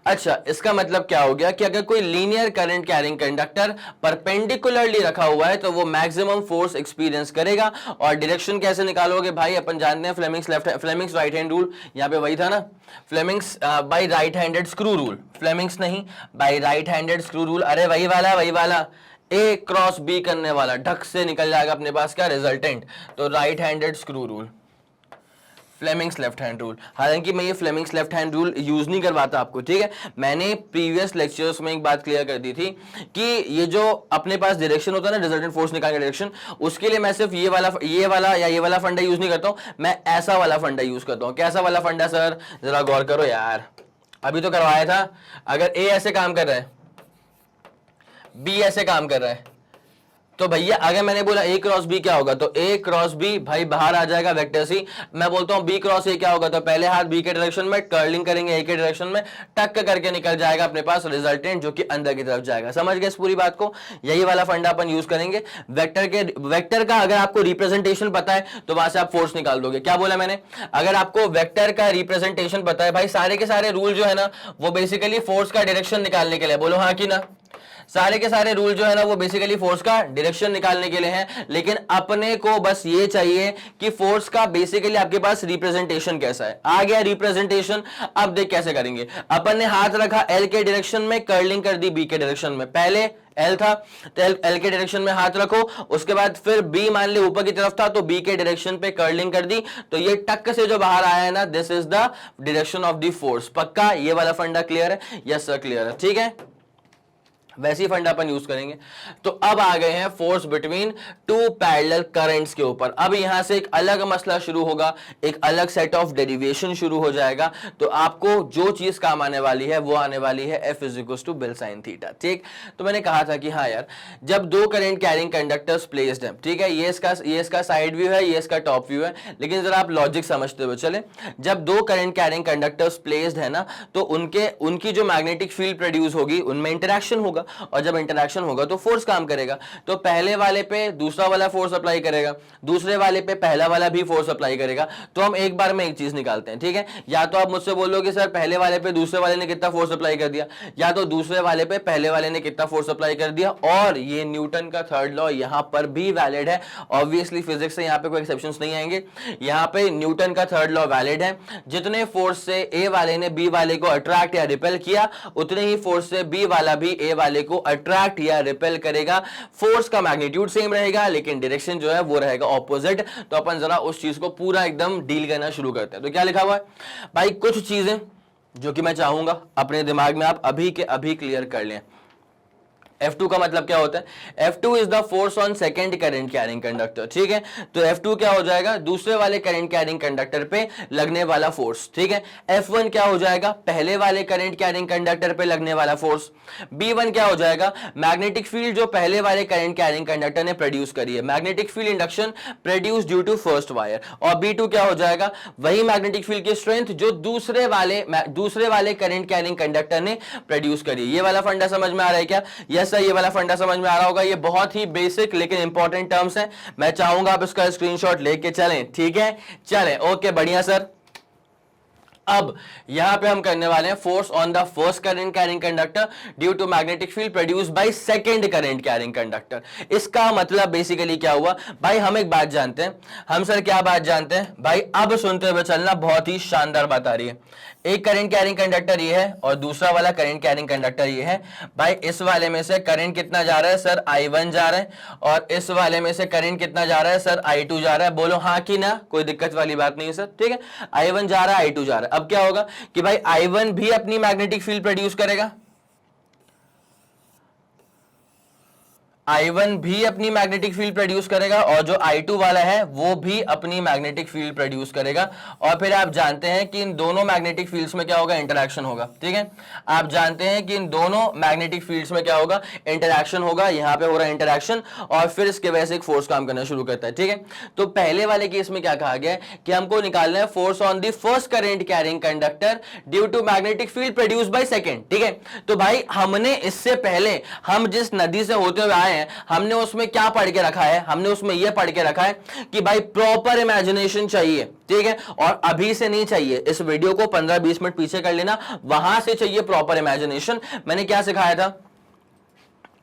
अच्छा इसका मतलब क्या हो गया कि अगर कोई linear current carrying conductor perpendicularly रखा हुआ है तो वो मैक्सिमम फोर्स एक्सपीरियंस करेगा। और डायरेक्शन कैसे निकालोगे भाई? अपन जानते हैं फ्लेमिंग्स राइट हैंड रूल, यहां पे वही था ना, Fleming's by right handed screw rule, Fleming's नहीं by right handed screw rule. अरे वही वाला ए क्रॉस बी करने वाला, ढक से निकल जाएगा अपने पास क्या रिजल्टेंट। तो right handed screw rule, Fleming's left hand rule. हालांकि मैं ये Fleming's left hand rule use नहीं करवाता आपको, ठीक है। मैंने प्रीवियस लेक्चर्स में एक बात क्लियर कर दी थी कि ये जो अपने पास डायरेक्शन होता है ना, रिजल्टेंट फोर्स निकालने का डायरेक्शन, उसके लिए मैं सिर्फ ये वाला फंडा यूज नहीं करता हूं, मैं ऐसा वाला फंडा यूज करता हूं। कैसा वाला फंडा सर? जरा गौर करो यार, अभी तो करवाया था। अगर ए ऐसे काम कर रहा है, बी ऐसे काम कर रहा है, तो भैया अगर मैंने बोला ए क्रॉस बी क्या होगा, तो ए क्रॉस बी भाई बाहर आ जाएगा वेक्टर सी। मैं बोलता हूं बी क्रॉस ए क्या होगा, तो पहले हाथ बी के डायरेक्शन में कर्लिंग करेंगे ए के डायरेक्शन में, टक करके निकल जाएगा अपने पास रिजल्टेंट जो कि अंदर की तरफ जाएगा। समझ गए इस पूरी बात को? यही वाला फंडा अपन यूज करेंगे। वेक्टर का अगर आपको रिप्रेजेंटेशन पता है तो वहां से आप फोर्स निकाल दोगे। क्या बोला मैंने? अगर आपको वेक्टर का रिप्रेजेंटेशन पता है भाई, सारे के सारे रूल जो है ना वो बेसिकली फोर्स का डायरेक्शन निकालने के लिए, बोलो हाँ कि ना? सारे के सारे रूल जो है ना वो बेसिकली फोर्स का डायरेक्शन निकालने के लिए हैं। लेकिन अपने को बस ये चाहिए कि फोर्स का बेसिकली आपके पास रिप्रेजेंटेशन कैसा है। आ गया रिप्रेजेंटेशन। अब देख कैसे करेंगे। अपन ने हाथ रखा एल के डायरेक्शन में, कर्लिंग कर दी बी के डायरेक्शन में। पहले एल था तो एल के डायरेक्शन में हाथ रखो, उसके बाद फिर बी मान ले ऊपर की तरफ था तो बी के डायरेक्शन पे कर्लिंग कर दी, तो ये टक से जो बाहर आया है ना, this is the direction of the force. पक्का ये वाला फंडा क्लियर है? यस सर क्लियर है, ठीक है। वैसी फंडा अपन यूज करेंगे। तो अब आ गए हैं force between two parallel currents के ऊपर। अब यहां से एक अलग मसला शुरू होगा, एक अलग सेट ऑफ डेरिवेशन शुरू हो जाएगा। तो आपको जो चीज काम आने वाली है वो आने वाली है F is equal to B I L sine theta, ठीक। तो मैंने कहा था कि हाँ यार, जब दो करंट कैरिंग कंडक्टर्स प्लेस्ड हैं, ठीक है, ये इसका साइड व्यू है, ये इसका टॉप व्यू है, लेकिन जरा आप लॉजिक समझते हुए चले। जब दो करंट कैरिंग कंडक्टर्स प्लेस्ड है ना, तो उनकी जो मैग्नेटिक फील्ड प्रोड्यूस होगी उनमें इंटरेक्शन होगा। और जब इंटरेक्शन होगा तो फोर्स काम करेगा। तो पहले वाले पे दूसरा वाला फोर्स अप्लाई करेगा, दूसरे वाले पे पहला वाला भी फोर्स अप्लाई करेगा। तो हम एक बार में एक चीज निकालते हैं, ठीक है। या तो आप मुझसे बोलोगे सर पहले वाले पे दूसरे वाले ने कितना फोर्स अप्लाई कर दिया, या तो दूसरे वाले पे पहले वाले ने कितना फोर्स अप्लाई कर दिया। और ये न्यूटन का थर्ड लॉ यहां पर भी वैलिड है। ऑब्वियसली फिजिक्स से यहां पे कोई एक्सेप्शंस नहीं आएंगे, यहां पे न्यूटन का थर्ड लॉ वैलिड है। जितने फोर्स से ए वाले ने बी वाले को अट्रैक्ट या रिपेल किया, उतने ही फोर्स से बी वाला भी ए वाले को अट्रैक्ट या रिपेल करेगा। फोर्स का मैग्नीट्यूड सेम रहेगा लेकिन डायरेक्शन जो है वो रहेगा ऑपोजिट। तो अपन जरा उस चीज को पूरा एकदम डील करना शुरू करते हैं। तो क्या लिखा हुआ है भाई, कुछ चीजें जो कि मैं चाहूंगा अपने दिमाग में आप अभी के अभी क्लियर कर लें। F2 का मतलब क्या होता है, F2 is the force on second current carrying conductor, ठीक है। तो F2 क्या हो जाएगा, दूसरे वाले करंट कैरिंग कंडक्टर पे लगने वाला फोर्स, ठीक है। F1 क्या हो जाएगा, पहले वाले करंट कैरिंग कंडक्टर पे लगने वाला फोर्स। B1 क्या हो जाएगा, मैग्नेटिक फील्ड जो पहले वाले करंट कैरिंग कंडक्टर ने प्रोड्यूस करी है, magnetic field induction produce due to first wire. और B2 क्या हो जाएगा, वही मैग्नेटिक फील्ड की स्ट्रेंथ जो दूसरे वाले करंट कैरिंग कंडक्टर ने प्रोड्यूस करी। ये वाला फंडा समझ में आ रहा है क्या? सर ये वाला फंडा समझ में आ रहा होगा। ये बहुत ही बेसिक लेकिन इंपॉर्टेंट टर्म्स हैं। मैं चाहूंगा आप इसका स्क्रीनशॉट लेके चलें, ठीक है। चलें, ओके, बढ़िया सर। अब यहां पे हम करने वाले हैं force on the first current carrying conductor due to magnetic field produced by second current carrying conductor. इसका मतलब बेसिकली क्या हुआ भाई, हम एक बात जानते हैं। हम सर क्या बात जानते हैं भाई, अब सुनते हुए चलना, बहुत ही शानदार बात आ रही है। एक करंट कैरिंग कंडक्टर ये है और दूसरा वाला करंट कैरिंग कंडक्टर ये है। भाई इस वाले में से करंट कितना जा रहा है सर, I1 जा रहा है। और इस वाले में से करंट कितना जा रहा है सर, I2 जा रहा है। बोलो हाँ कि ना, कोई दिक्कत वाली बात नहीं है सर, ठीक है। I1 जा रहा है, I2 जा रहा है। अब क्या होगा कि भाई I1 भी अपनी मैग्नेटिक फील्ड प्रोड्यूस करेगा, I1 भी अपनी मैग्नेटिक फील्ड प्रोड्यूस करेगा और जो I2 वाला है वो भी अपनी मैग्नेटिक फील्ड प्रोड्यूस करेगा। और फिर आप जानते हैं कि इन दोनों मैग्नेटिक फील्ड्स में क्या होगा, इंटरैक्शन होगा, ठीक है। आप जानते हैं कि इन दोनों मैग्नेटिक फील्ड्स में क्या होगा, इंटरैक्शन होगा। यहां पे हो रहा है इंटरैक्शन और फिर इसके वजह से एक फोर्स काम करना शुरू करता है, ठीक है। तो पहले वाले केस में क्या कहा गया है कि हमको निकालना है force on the first current carrying conductor due to magnetic field produce by second, ठीक है। तो भाई हमने इससे पहले, हम जिस नदी से होते हुए आए, हमने उसमें क्या पढ़ के रखा है, हमने उसमें यह पढ़ के रखा है कि भाई प्रॉपर इमेजिनेशन चाहिए, ठीक है। और अभी से नहीं चाहिए, इस वीडियो को 15-20 मिनट पीछे कर लेना, वहां से चाहिए प्रॉपर इमेजिनेशन। मैंने क्या सिखाया था,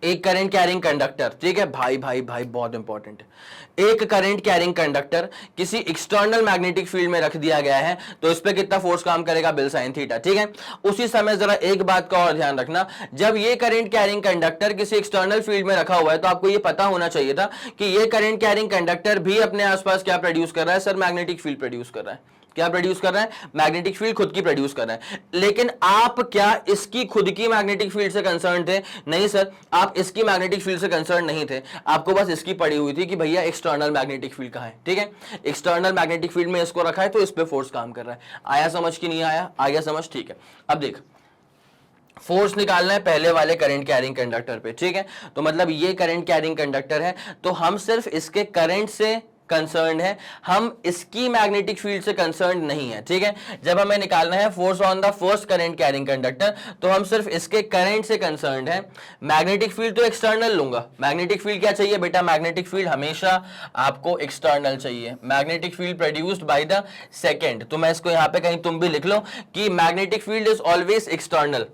एक करंट कैरिंग कंडक्टर, ठीक है भाई भाई भाई बहुत इंपॉर्टेंट है। एक करंट कैरिंग कंडक्टर किसी एक्सटर्नल मैग्नेटिक फील्ड में रख दिया गया है तो इस पे कितना फोर्स काम करेगा, बिल साइन थीटा, ठीक है। उसी समय जरा एक बात का और ध्यान रखना, जब ये करंट कैरिंग कंडक्टर किसी एक्सटर्नल फील्ड में रखा हुआ है तो आपको ये पता होना चाहिए था कि ये करंट कैरिंग कंडक्टर भी अपने आसपास क्या प्रोड्यूस कर रहा है सर, मैग्नेटिक फील्ड प्रोड्यूस कर रहा है। क्या प्रोड्यूस कर रहा है, मैग्नेटिक फील्ड खुद की प्रोड्यूस कर रहा है। लेकिन आप क्या इसकी खुद की मैग्नेटिक फील्ड से कंसर्न थे? नहीं सर, आप इसकी मैग्नेटिक फील्ड से कंसर्न नहीं थे, आपको बस इसकी पड़ी हुई थी कि भैया एक्सटर्नल मैग्नेटिक फील्ड कहां है, ठीक है। एक्सटर्नल मैग्नेटिक फील्ड में इसको रखा है तो इस पे फोर्स काम कर रहा है। आया समझ कि नहीं आया? आ गया समझ, ठीक है। अब देख, फोर्स निकालना है पहले वाले करंट कैरिंग कंडक्टर पे, ठीक है। तो मतलब ये करंट कैरिंग कंडक्टर है तो हम सिर्फ इसके करंट से कंसर्न है, हम इसकी मैग्नेटिक फील्ड से कंसर्न नहीं है, ठीक है। जब हमें निकालना है force on the first current carrying conductor तो हम सिर्फ इसके करंट से कंसर्न है। मैग्नेटिक फील्ड तो एक्सटर्नल लूंगा। मैग्नेटिक फील्ड क्या चाहिए बेटा, मैग्नेटिक फील्ड हमेशा आपको एक्सटर्नल चाहिए। Magnetic field produced by the second, तो मैं इसको यहां पे कहीं तुम भी लिख लो कि magnetic field is always external.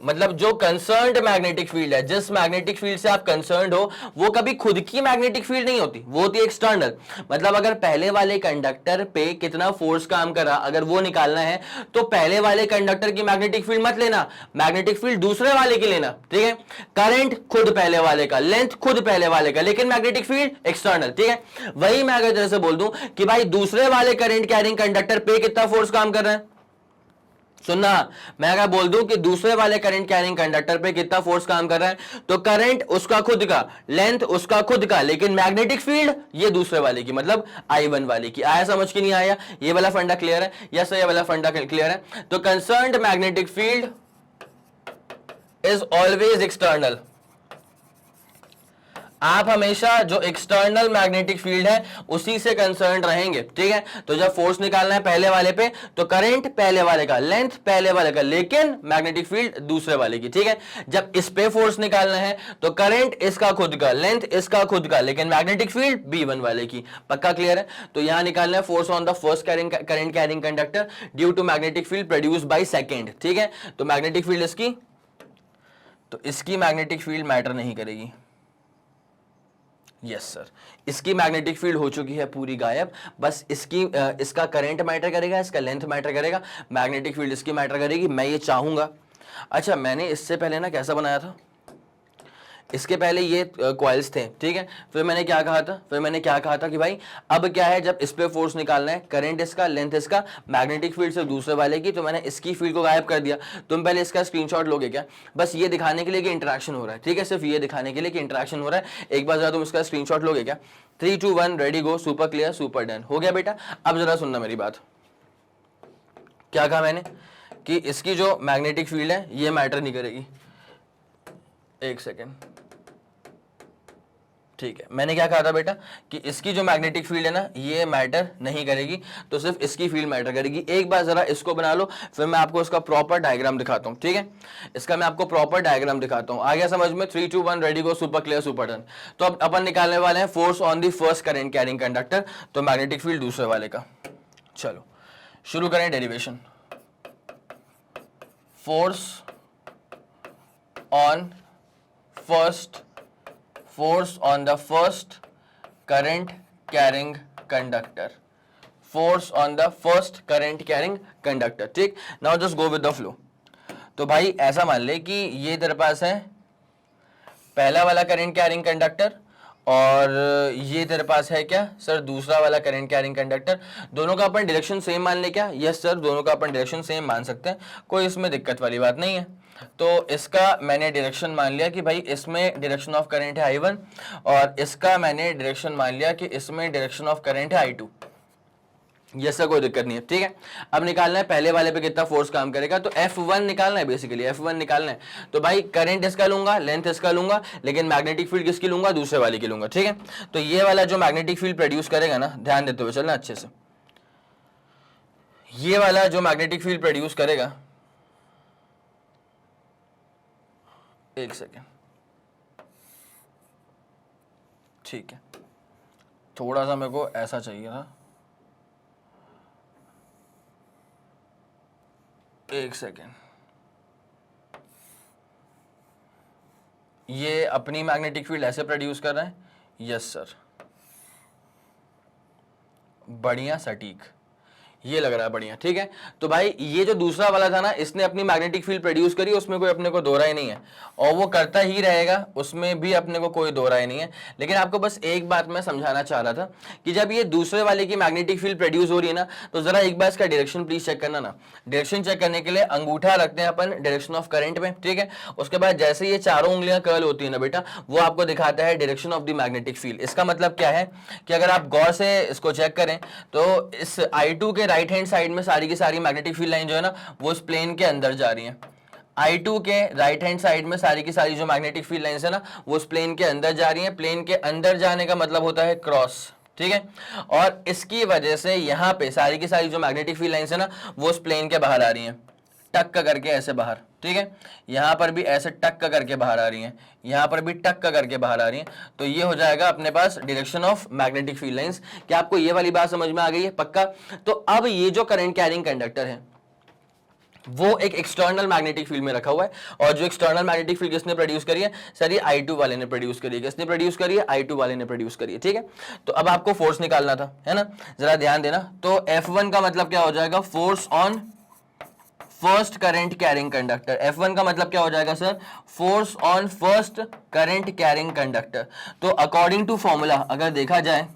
मतलब जो कंसर्न्ड मैग्नेटिक फील्ड है, जिस मैग्नेटिक फील्ड से आप कंसर्न्ड हो, वो कभी खुद की मैग्नेटिक फील्ड नहीं होती, वो होती है एक्सटर्नल। मतलब अगर पहले वाले कंडक्टर पे कितना फोर्स काम करा, अगर वो निकालना है तो पहले वाले कंडक्टर की मैग्नेटिक फील्ड मत लेना, मैग्नेटिक फील्ड दूसरे वाले की लेना, ठीक है। करंट खुद पहले वाले का, लेंथ खुद पहले वाले का, लेकिन मैग्नेटिक फील्ड एक्सटर्नल, ठीक है। वही मैं अगर जैसे बोल दूं कि भाई दूसरे वाले करंट कैरिंग कंडक्टर पे कितना फोर्स काम कर रहा है, सुनना, मैं अगर बोल दूं कि दूसरे वाले करंट कैरिंग कंडक्टर पे कितना फोर्स काम कर रहा है, तो करंट उसका खुद का, लेंथ उसका खुद का, लेकिन मैग्नेटिक फील्ड ये दूसरे वाले की, मतलब I1 वाले की। आया समझ कि नहीं आया? ये वाला फंडा क्लियर है? यस, ये वाला फंडा क्लियर है। तो concerned magnetic field is always external. आप हमेशा जो एक्सटर्नल मैग्नेटिक फील्ड है उसी से कंसर्न रहेंगे, ठीक है। तो जब फोर्स निकालना है पहले वाले पे तो करंट पहले वाले का, लेंथ पहले वाले का, लेकिन मैग्नेटिक फील्ड दूसरे वाले की, ठीक है। जब इस पे फोर्स निकालना है तो करंट इसका खुद का, लेंथ इसका खुद का, लेकिन मैग्नेटिक फील्ड B1 वाले की। पक्का क्लियर है? तो यहां निकालना है force on the first current carrying conductor due to magnetic field produced by second, ठीक है। तो मैग्नेटिक फील्ड इसकी, तो इसकी मैग्नेटिक फील्ड मैटर नहीं करेगी। यस सर, इसकी मैग्नेटिक फील्ड हो चुकी है पूरी गायब, बस इसकी इसका करंट मैटर करेगा, इसका लेंथ मैटर करेगा, मैग्नेटिक फील्ड इसकी मैटर करेगी। मैं ये चाहूंगा, अच्छा मैंने इससे पहले ना कैसा बनाया था, इसके पहले ये कॉइल्स थे, ठीक है। फिर मैंने क्या कहा था कि भाई अब क्या है, जब इस पे फोर्स निकालना है, करंट इसका, लेंथ इसका, मैग्नेटिक फील्ड से दूसरे वाले की, तो मैंने इसकी फील्ड को गायब कर दिया। तुम पहले इसका स्क्रीनशॉट लोगे क्या, बस ये दिखाने के लिए कि इंटरेक्शन हो रहा है, ठीक है, सिर्फ ये दिखाने के लिए कि इंटरेक्शन हो रहा है। एक बार जरा तुम इसका स्क्रीनशॉट लोगे क्या? 3 2 1 रेडी गो, सुपर क्लियर, सुपर डन, हो गया बेटा। अब जरा सुनना मेरी बात, क्या कहा मैंने कि इसकी जो मैग्नेटिक फील्ड है ये मैटर नहीं करेगी। एक सेकेंड, ठीक है, मैंने क्या कहा था बेटा कि इसकी जो मैग्नेटिक फील्ड है ना ये मैटर नहीं करेगी, तो सिर्फ इसकी फील्ड मैटर करेगी। एक बार जरा इसको बना लो, फिर मैं आपको इसका प्रॉपर डायग्राम दिखाता हूं, ठीक है। इसका मैं आपको प्रॉपर डायग्राम दिखाता हूं, आ गया समझ में? 3 2 1 रेडी गो, सुपर क्लियर, सुपर डन। तो अब अपन निकालने वाले हैं force on the first current carrying conductor, तो मैग्नेटिक फील्ड दूसरे वाले का। चलो शुरू करें derivation. Force on the first current carrying conductor, force on the first current carrying conductor, ठीक। now just go with the flow। तो भाई ऐसा मान ले कि ये तेरे पास है पहला वाला करंट कैरिंग कंडक्टर और ये तेरे पास है क्या सर दूसरा वाला करंट कैरिंग कंडक्टर। दोनों का अपन डायरेक्शन सेम मान ले क्या? यस सर, दोनों का अपन डायरेक्शन सेम मान सकते हैं, कोई इसमें दिक्कत वाली बात नहीं है। तो इसका मैंने डायरेक्शन मान लिया कि भाई इसमें डायरेक्शन ऑफ करंट है I1 और इसका मैंने डायरेक्शन मान लिया कि इसमें डायरेक्शन ऑफ करंट है I2। ये सब कोई दिक्कत नहीं है, ठीक है। अब निकालना है पहले वाले पे कितना फोर्स काम करेगा, तो F1 निकालना है, बेसिकली F1 निकालना है। तो भाई करंट इसका लूंगा, लेंथ इसका लूंगा, लेकिन मैग्नेटिक फील्ड किसकी लूंगा? दूसरे वाले की लूंगा, ठीक है। तो ये वाला जो मैग्नेटिक फील्ड प्रोड्यूस करेगा ना, ध्यान देते हुए चलना अच्छे से, ये वाला जो मैग्नेटिक फील्ड प्रोड्यूस करेगा, एक सेकेंड, ठीक है, थोड़ा सा मेरे को ऐसा चाहिए था, एक सेकेंड। ये अपनी मैग्नेटिक फील्ड ऐसे प्रोड्यूस कर रहा है, यस सर, बढ़िया सटीक, ये लग रहा है बढ़िया, ठीक है। तो भाई ये जो दूसरा वाला था ना, इसने अपनी मैग्नेटिक फील्ड प्रोड्यूस करी, उसमें कोई अपने को दो राय नहीं है और वो करता ही रहेगा, उसमें भी अपने को कोई दो राय नहीं है। लेकिन आपको बस एक बात मैं समझाना चाह रहा था कि जब ये दूसरे वाले की मैग्नेटिक फील्ड प्रोड्यूस हो रही है ना, तो जरा एक बार इसका डायरेक्शन प्लीज चेक करना ना। डायरेक्शन चेक करने के लिए अंगूठा रखते हैं अपन डायरेक्शन ऑफ करंट में, ठीक है। उसके बाद जैसे ये चारों उंगलियां कर्ल होती है ना बेटा, वो आपको दिखाता है direction of the magnetic field. इसका मतलब क्या है कि अगर आप गौर से इसको चेक करें तो इस I2 के राइट हैंड साइड में सारी की सारी मैग्नेटिक फील्ड लाइन जो है ना वो इस प्लेन के अंदर जा रही है। I2 के राइट हैंड साइड में सारी की सारी जो मैग्नेटिक फील्ड लाइंस है ना वो उस प्लेन के अंदर जा रही है। प्लेन के अंदर जाने का मतलब होता है क्रॉस, ठीक है। और इसकी वजह से यहाँ पे सारी की सारी जो मैग्नेटिक फील्ड लाइंस है ना वो उस प्लेन के बाहर आ रही हैं, टक करके ऐसे बाहर, ठीक है। यहाँ पर भी ऐसे टक करके बाहर आ रही हैं, यहाँ पर भी टक करके बाहर आ रही हैं। तो ये हो जाएगा अपने पास direction of magnetic field lines. क्या आपको ये वाली बात समझ में आ गई है? पक्का। तो अब ये जो करंट कैरिंग कंडक्टर है वो एक एक्सटर्नल मैग्नेटिक फील्ड में रखा हुआ है, और जो एक्सटर्नल मैग्नेटिक फील्ड किसने प्रोड्यूस करी है सर? ये I2 वाले ने प्रोड्यूस करी है। किसने प्रोड्यूस करी है? I2 वाले ने प्रोड्यूस करी है, ठीक है। तो अब आपको फोर्स निकालना था, है ना, जरा ध्यान देना। तो F1 का मतलब क्या हो जाएगा? Force on first current carrying conductor. F1 का मतलब क्या हो जाएगा sir? Force on first current carrying conductor. तो अकॉर्डिंग टू फॉर्मूला अगर देखा जाए,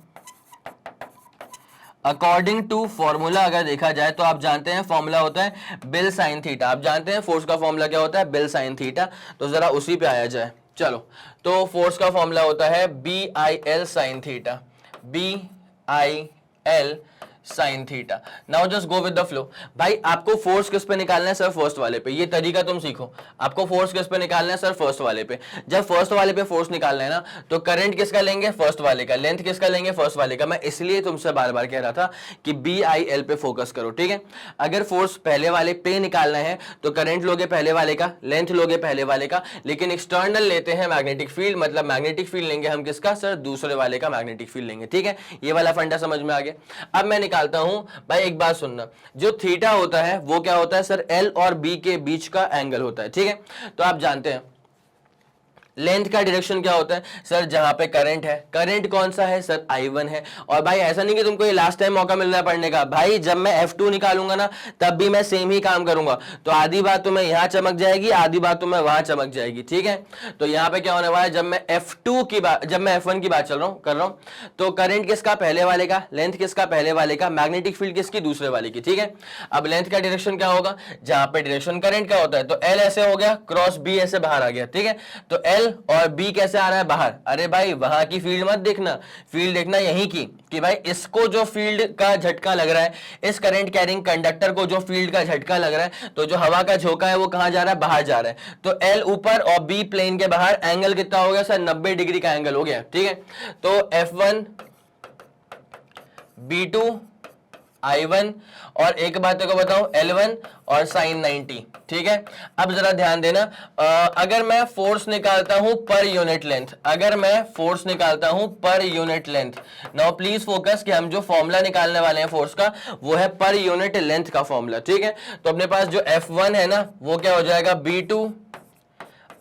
अकॉर्डिंग टू फॉर्मूला अगर देखा जाए तो आप जानते हैं फॉर्मूला होता है बिल साइन थीटा। आप जानते हैं फोर्स का फॉर्मूला क्या होता है? Bill sine theta. तो जरा उसी पे आया जाए, चलो। तो फोर्स का फॉर्मूला होता है BIL sine theta, BIL sine theta. Now just go with the flow. भाई आपको फोर्स किस पे निकालना है सर? फर्स्ट वाले पे। ये तरीका तुम सीखो। आपको फोर्स किस पे निकालना है सर? फर्स्ट वाले पे। जब फर्स्ट वाले पे फोर्स निकालना है ना, तो करंट किसका लेंगे? फर्स्ट वाले का। लेंथ किसका लेंगे? फर्स्ट वाले का। मैं इसलिए तुमसे बार बार कह रहा था कि BIL पे फोकस करो, ठीक है। अगर फोर्स पहले वाले पे निकालना है तो करंट लोगे पहले वाले का, लेंथ लोगे पहले वाले का, लेकिन एक्सटर्नल लेते हैं मैग्नेटिक फील्ड, मतलब मैग्नेटिक फील्ड लेंगे हम किसका सर? दूसरे वाले का मैग्नेटिक फील्ड लेंगे, ठीक है। ये वाला फंडा समझ में आ गया। अब मैं निकालता हूं भाई, एक बात सुनना, जो थीटा होता है वो क्या होता है सर? L और B के बीच का एंगल होता है, ठीक है। तो आप जानते हैं लेंथ का डायरेक्शन क्या होता है सर? जहां पे करंट है, करंट कौन सा है सर? I1 है। और भाई ऐसा नहीं कि तुमको ये लास्ट टाइम मौका मिल रहा है पढ़ने का, भाई जब मैं F2 निकालूंगा ना तब भी मैं सेम ही काम करूंगा। तो आधी बात तो मैं यहां चमक जाएगी, आधी बात तो मैं वहां चमक जाएगी, ठीक है। तो यहां पे क्या होने वाला है, जब मैं F2 की बात, जब मैं F1 की बात कर रहा हूं, तो करंट किसका? पहले वाले का। लेंथ किसका? पहले वाले का। मैग्नेटिक फील्ड किसकी? दूसरे वाले की, ठीक है। अब लेंथ का डायरेक्शन क्या होगा? जहां पे डायरेक्शन करंट का होता है, तो L ऐसे हो गया, क्रॉस B ऐसे बाहर आ गया, ठीक है। तो L और B कैसे आ रहा है बाहर? अरे भाई वहां की फील्ड मत देखना, फील्ड देखना यहीं की, कि भाई इसको जो फील्ड का झटका लग रहा है, इस करंट कैरिंग कंडक्टर को जो फील्ड का झटका लग रहा है, तो जो हवा का झोंका है वो कहां जा रहा है? बाहर जा रहा है। तो L ऊपर और B प्लेन के बाहर। एंगल कितना हो गया सर? 90 डिग्री का एंगल हो गया, ठीक है। तो F1 B2 I1 और एक बात को बताऊं L1 और साइन 90, ठीक है। अब जरा ध्यान देना, अगर मैं फोर्स निकालता हूं पर यूनिट लेंथ, अगर मैं फोर्स निकालता हूं per unit length, now please focus कि हम जो फॉर्मूला निकालने वाले हैं फोर्स का वो है पर यूनिट लेंथ का फॉर्मूला, ठीक है। तो अपने पास जो F1 है ना वो क्या हो जाएगा? B2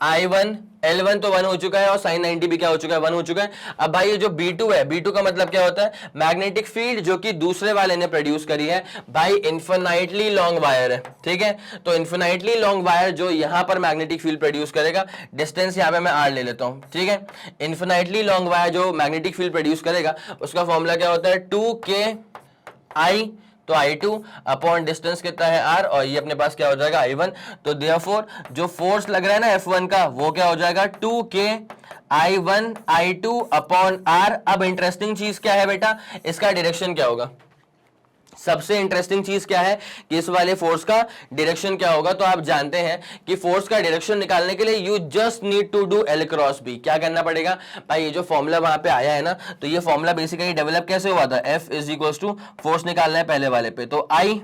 I1, L1 तो 1 हो चुका है और साइन 90 भी क्या हो चुका है? 1 हो चुका है। अब भाई ये जो B2 है, B2 का मतलब क्या होता है? मैग्नेटिक फील्ड जो कि दूसरे वाले ने प्रोड्यूस करी है। भाई इन्फिनाइटली लॉन्ग वायर है, ठीक है। तो इन्फिनाइटली लॉन्ग वायर जो यहां पर मैग्नेटिक फील्ड प्रोड्यूस करेगा, डिस्टेंस यहां पे मैं R ले लेता हूं, ठीक है। इन्फिनाइटली लॉन्ग वायर जो मैग्नेटिक फील्ड प्रोड्यूस करेगा उसका फॉर्मूला क्या होता है? 2KI, तो I2 अपॉन डिस्टेंस कितना है R, और ये अपने पास क्या हो जाएगा? I1। तो देयरफॉर जो फोर्स लग रहा है ना F1 का वो क्या हो जाएगा? 2K I1 I2 upon R। अब इंटरेस्टिंग चीज क्या है बेटा? इसका डायरेक्शन क्या होगा? सबसे इंटरेस्टिंग चीज क्या है कि इस वाले फोर्स का डायरेक्शन क्या होगा? तो आप जानते हैं कि फोर्स का डायरेक्शन निकालने के लिए you just need to do L cross B। क्या करना पड़ेगा भाई? ये जो फॉर्मूला वहां पे आया है ना, तो ये फॉर्मूला बेसिकली डेवलप कैसे हुआ था? F is equals to, force निकालना है पहले वाले पे, तो I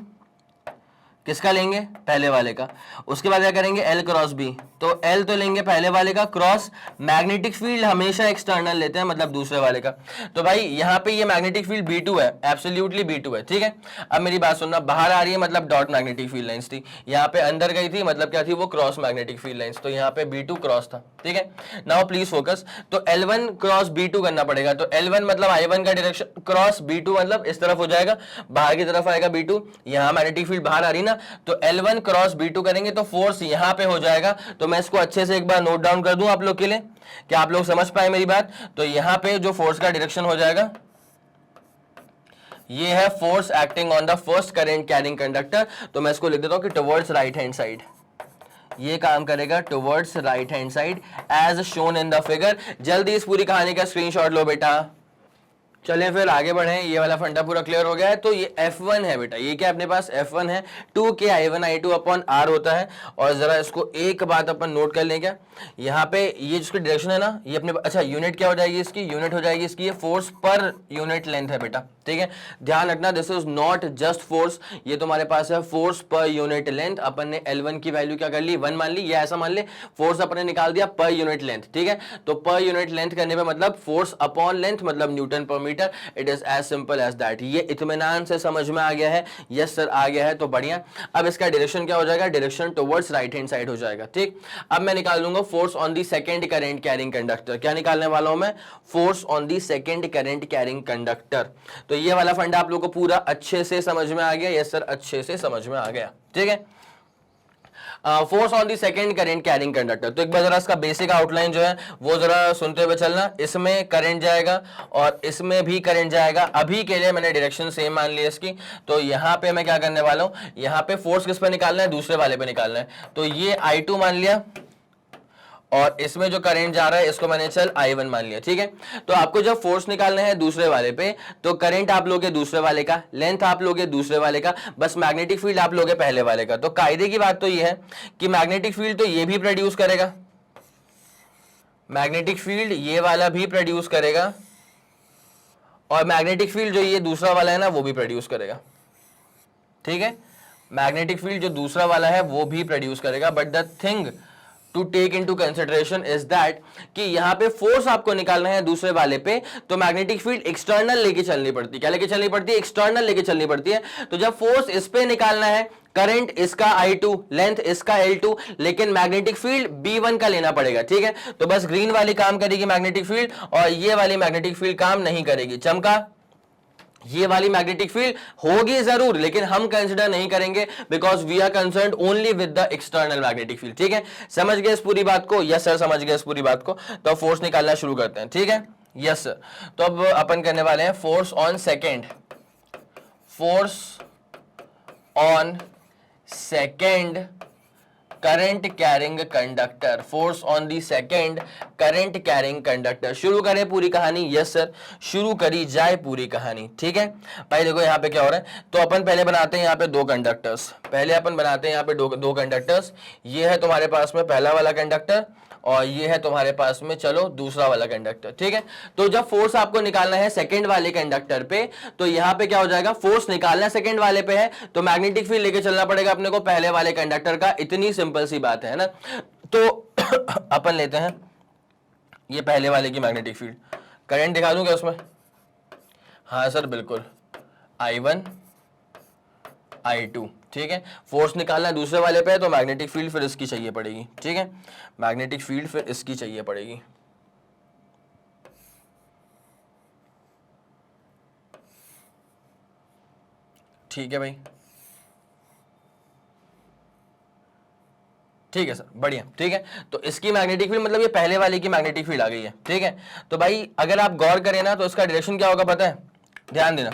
किसका लेंगे? पहले वाले का। उसके बाद क्या करेंगे? L cross B। तो L तो लेंगे पहले वाले का, क्रॉस मैग्नेटिक फील्ड हमेशा एक्सटर्नल लेते हैं, मतलब दूसरे वाले का। तो भाई यहाँ पे ये मैग्नेटिक फील्ड B2 है, एब्सोल्युटली B2 है, ठीक है। अब मेरी बात सुनना, बाहर आ रही है मतलब डॉट मैग्नेटिक फील्ड लाइंस थी, यहाँ पे अंदर गई थी मतलब क्या थी? वो क्रॉस मैग्नेटिक फील्ड लाइंस। तो यहाँ पे B2 क्रॉस था, ठीक है। Now please focus. तो L1 क्रॉस B2 करना पड़ेगा। तो L1 मतलब I1 का डायरेक्शन, क्रॉस B2 मतलब इस तरफ हो जाएगा, बाहर की तरफ आएगा B2। यहाँ मैग्नेटिक फील्ड बाहर आ रही ना, तो L1 क्रॉस B2 करेंगे तो फोर्स यहां पे हो जाएगा। तो मैं इसको अच्छे से एक बार नोट डाउन कर दूं आप लोग के लिए, क्या आप लोग समझ पाए मेरी बात? तो यहां पे जो फोर्स का डायरेक्शन हो जाएगा, ये है force acting on the first current carrying conductor. तो मैं इसको लिख देता हूं कि टुवर्ड्स राइट हैंड साइड, ये काम करेगा towards right hand side as shown in the figure. जल्दी इस पूरी कहानी का स्क्रीनशॉट लो बेटा। चलें फिर आगे बढ़ें, ये वाला फंडा पूरा क्लियर हो गया है। तो ये F1 है बेटा, ये क्या अपने पास F1 है, 2K I1 I2 upon R होता है। और जरा इसको एक बात अपन नोट कर लें, क्या यहाँ पे ये जिसकी डायरेक्शन है ना, ये अपने, अच्छा यूनिट क्या हो जाएगी इसकी? यूनिट हो जाएगी इसकी, ये फोर्स पर यूनिट लेंथ है बेटा, ठीक है। ध्यान रखना, this is not just force, ये तुम्हारे पास है फोर्स पर यूनिट लेंथ। अपन ने L1 की वैल्यू क्या कर ली? 1 मान ली, या ऐसा मान ले फोर्स अपन ने निकाल दिया पर यूनिट लेंथ, ठीक है। तो पर यूनिट लेंथ करने पे मतलब फोर्स अपॉन लेंथ मतलब Newton per metre. It is as simple as that. ये इत्मीनान से समझ में आ गया है? यस सर आ गया है, तो बढ़िया। अब इसका डायरेक्शन क्या हो जाएगा? Direction towards right hand side हो जाएगा, ठीक। अब मैं निकाल दूंगा force on the second current carrying conductor. क्या निकालने वाला हूं मैं? Force on the second current carrying conductor. तो ये वाला फंडा आप लोगों को पूरा अच्छे से समझ में आ गया? यस सर अच्छे से समझ में आ गया, ठीक है। Force on the second current carrying conductor, तो एक बार जरा इसका बेसिक आउटलाइन जो है वो जरा सुनते हुए चलना। इसमें करंट जाएगा और इसमें भी करंट जाएगा। अभी के लिए मैंने डायरेक्शन सेम मान ली इसकी। तो यहाँ पे मैं क्या करने वाला हूँ, यहाँ पे फोर्स किस पे निकालना है? दूसरे वाले पे निकालना है। तो ये I2 मान लिया और इसमें जो करंट जा रहा है इसको मैंने चल I1 मान लिया, ठीक है। तो आपको जब फोर्स निकालना है दूसरे वाले पे, तो करंट आप लोगे दूसरे वाले का, लेंथ आप लोगे दूसरे वाले का, बस मैग्नेटिक फील्ड आप लोगे पहले वाले का। तो कायदे की बात तो ये है कि मैग्नेटिक फील्ड तो ये भी प्रोड्यूस करेगा, मैग्नेटिक फील्ड ये वाला भी प्रोड्यूस करेगा, और मैग्नेटिक फील्ड जो ये दूसरा वाला है ना वो भी प्रोड्यूस करेगा, ठीक है। मैग्नेटिक फील्ड जो दूसरा वाला है वो भी प्रोड्यूस करेगा, but the thing to take into consideration is that कि यहां पे फोर्स आपको निकालना है दूसरे वाले पे, तो मैग्नेटिक फील्ड एक्सटर्नल लेके चलनी पड़ती है। क्या लेके चलनी पड़ती है? एक्सटर्नल लेके चलनी पड़ती है। तो जब फोर्स इस पे निकालना है, करंट इसका I2, लेंथ इसका L2, लेकिन मैग्नेटिक फील्ड B1 का लेना पड़ेगा, ठीक है। तो बस ग्रीन वाली काम करेगी मैग्नेटिक फील्ड, और ये वाली मैग्नेटिक फील्ड काम नहीं करेगी। चमका, ये वाली मैग्नेटिक फील्ड होगी जरूर, लेकिन हम कंसिडर नहीं करेंगे, because we are concerned only with the external magnetic field, ठीक है। समझ गए इस पूरी बात को? यस सर, समझ गए इस पूरी बात को। तो फोर्स निकालना शुरू करते हैं, ठीक है। Yes sir. तो अब अपन करने वाले हैं force on second, force on second current carrying conductor, force on the second current carrying conductor. शुरू करें पूरी कहानी? यस सर, शुरू करी जाए पूरी कहानी, ठीक है भाई। देखो यहाँ पे क्या हो रहा है, तो अपन पहले बनाते हैं यहाँ पे दो कंडक्टर्स, पहले अपन बनाते हैं यहाँ पे दो कंडक्टर्स। ये है तुम्हारे पास में पहला वाला कंडक्टर, और ये है तुम्हारे पास में चलो दूसरा वाला कंडक्टर, ठीक है। तो जब फोर्स आपको निकालना है सेकंड वाले कंडक्टर पे, तो यहां पे क्या हो जाएगा, फोर्स निकालना सेकंड वाले पे है, तो मैग्नेटिक फील्ड लेके चलना पड़ेगा अपने को पहले वाले कंडक्टर का। इतनी सिंपल सी बात है ना। तो अपन लेते हैं ये पहले वाले की मैग्नेटिक फील्ड, करंट दिखा दूं क्या उसमें? हाँ सर बिल्कुल, I1 I2, ठीक है। फोर्स निकालना है दूसरे वाले पे है, तो मैग्नेटिक फील्ड फिर इसकी चाहिए पड़ेगी, ठीक है। मैग्नेटिक फील्ड फिर इसकी चाहिए पड़ेगी, ठीक है भाई, ठीक है सर, बढ़िया, ठीक है। तो इसकी मैग्नेटिक फील्ड मतलब ये पहले वाले की मैग्नेटिक फील्ड आ गई है, ठीक है। तो भाई अगर आप गौर करें ना, तो इसका डायरेक्शन क्या होगा पता है? ध्यान देना,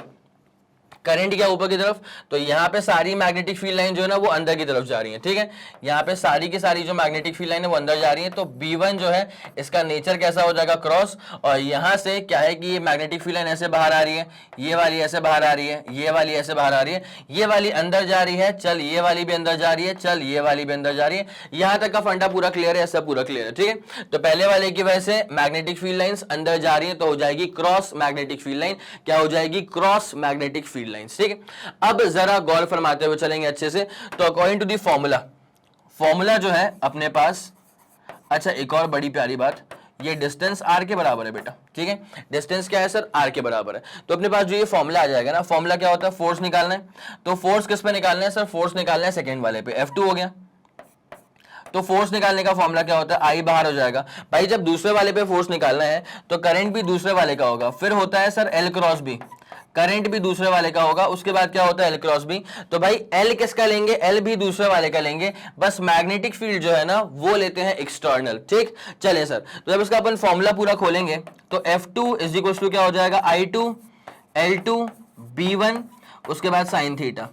करंट क्या ऊपर की तरफ, तो यहाँ पे सारी मैग्नेटिक फील्ड लाइन जो है ना वो अंदर की तरफ जा रही है, ठीक है। यहाँ पे सारी की सारी जो मैग्नेटिक फील्ड लाइन है वो अंदर जा रही है। तो B1 जो है इसका नेचर कैसा हो जाएगा? क्रॉस। और यहाँ से क्या है कि ये मैग्नेटिक फील्ड लाइन ऐसे बाहर आ रही है, ये वाली ऐसे बाहर आ रही है, ये वाली ऐसे बाहर आ रही है, ये वाली अंदर जा रही है, चल ये वाली भी अंदर जा रही है, चल ये वाली भी अंदर जा रही है। यहाँ तक का फंडा पूरा क्लियर है? ऐसा पूरा क्लियर है, ठीक है। तो पहले वाले की वजह से मैग्नेटिक फील्ड लाइंस अंदर जा रही है, तो हो जाएगी क्रॉस मैग्नेटिक फील्ड लाइन। क्या हो जाएगी? क्रॉस मैग्नेटिक फील्ड लाइंस, ठीक है। अब जरा गौर फरमाते हुए चलेंगे अच्छे से। तो अकॉर्डिंग टू दी फॉर्मूला जो है अपने पास, अच्छा एक और बड़ी प्यारी बात, ये डिस्टेंस r के बराबर है बेटा, ठीक है। डिस्टेंस क्या है सर? r के बराबर है। तो अपने पास जो ये फॉर्मूला आ जाएगा ना, फॉर्मूला क्या होता है? फोर्स निकालना है। तो फोर्स किस पे निकालना है सर? फोर्स निकालना है सेकंड वाले पे, F2 हो गया। तो फोर्स निकालने का फॉर्मूला क्या होता है? I बाहर हो जाएगा भाई। जब दूसरे वाले पे फोर्स निकालना है तो करंट भी दूसरे वाले का होगा, फिर होता है sir L cross B, current भी दूसरे वाले का होगा, उसके बाद क्या होता है? L cross B। तो भाई L किसका लेंगे? L भी दूसरे वाले का लेंगे, बस मैग्नेटिक फील्ड जो है ना वो लेते हैं एक्सटर्नल, ठीक। चले सर, तो जब इसका अपन फॉर्मूला पूरा खोलेंगे तो F2 इज इक्वल टू क्या हो जाएगा? I2 L2 B1, उसके बाद साइन थीटा।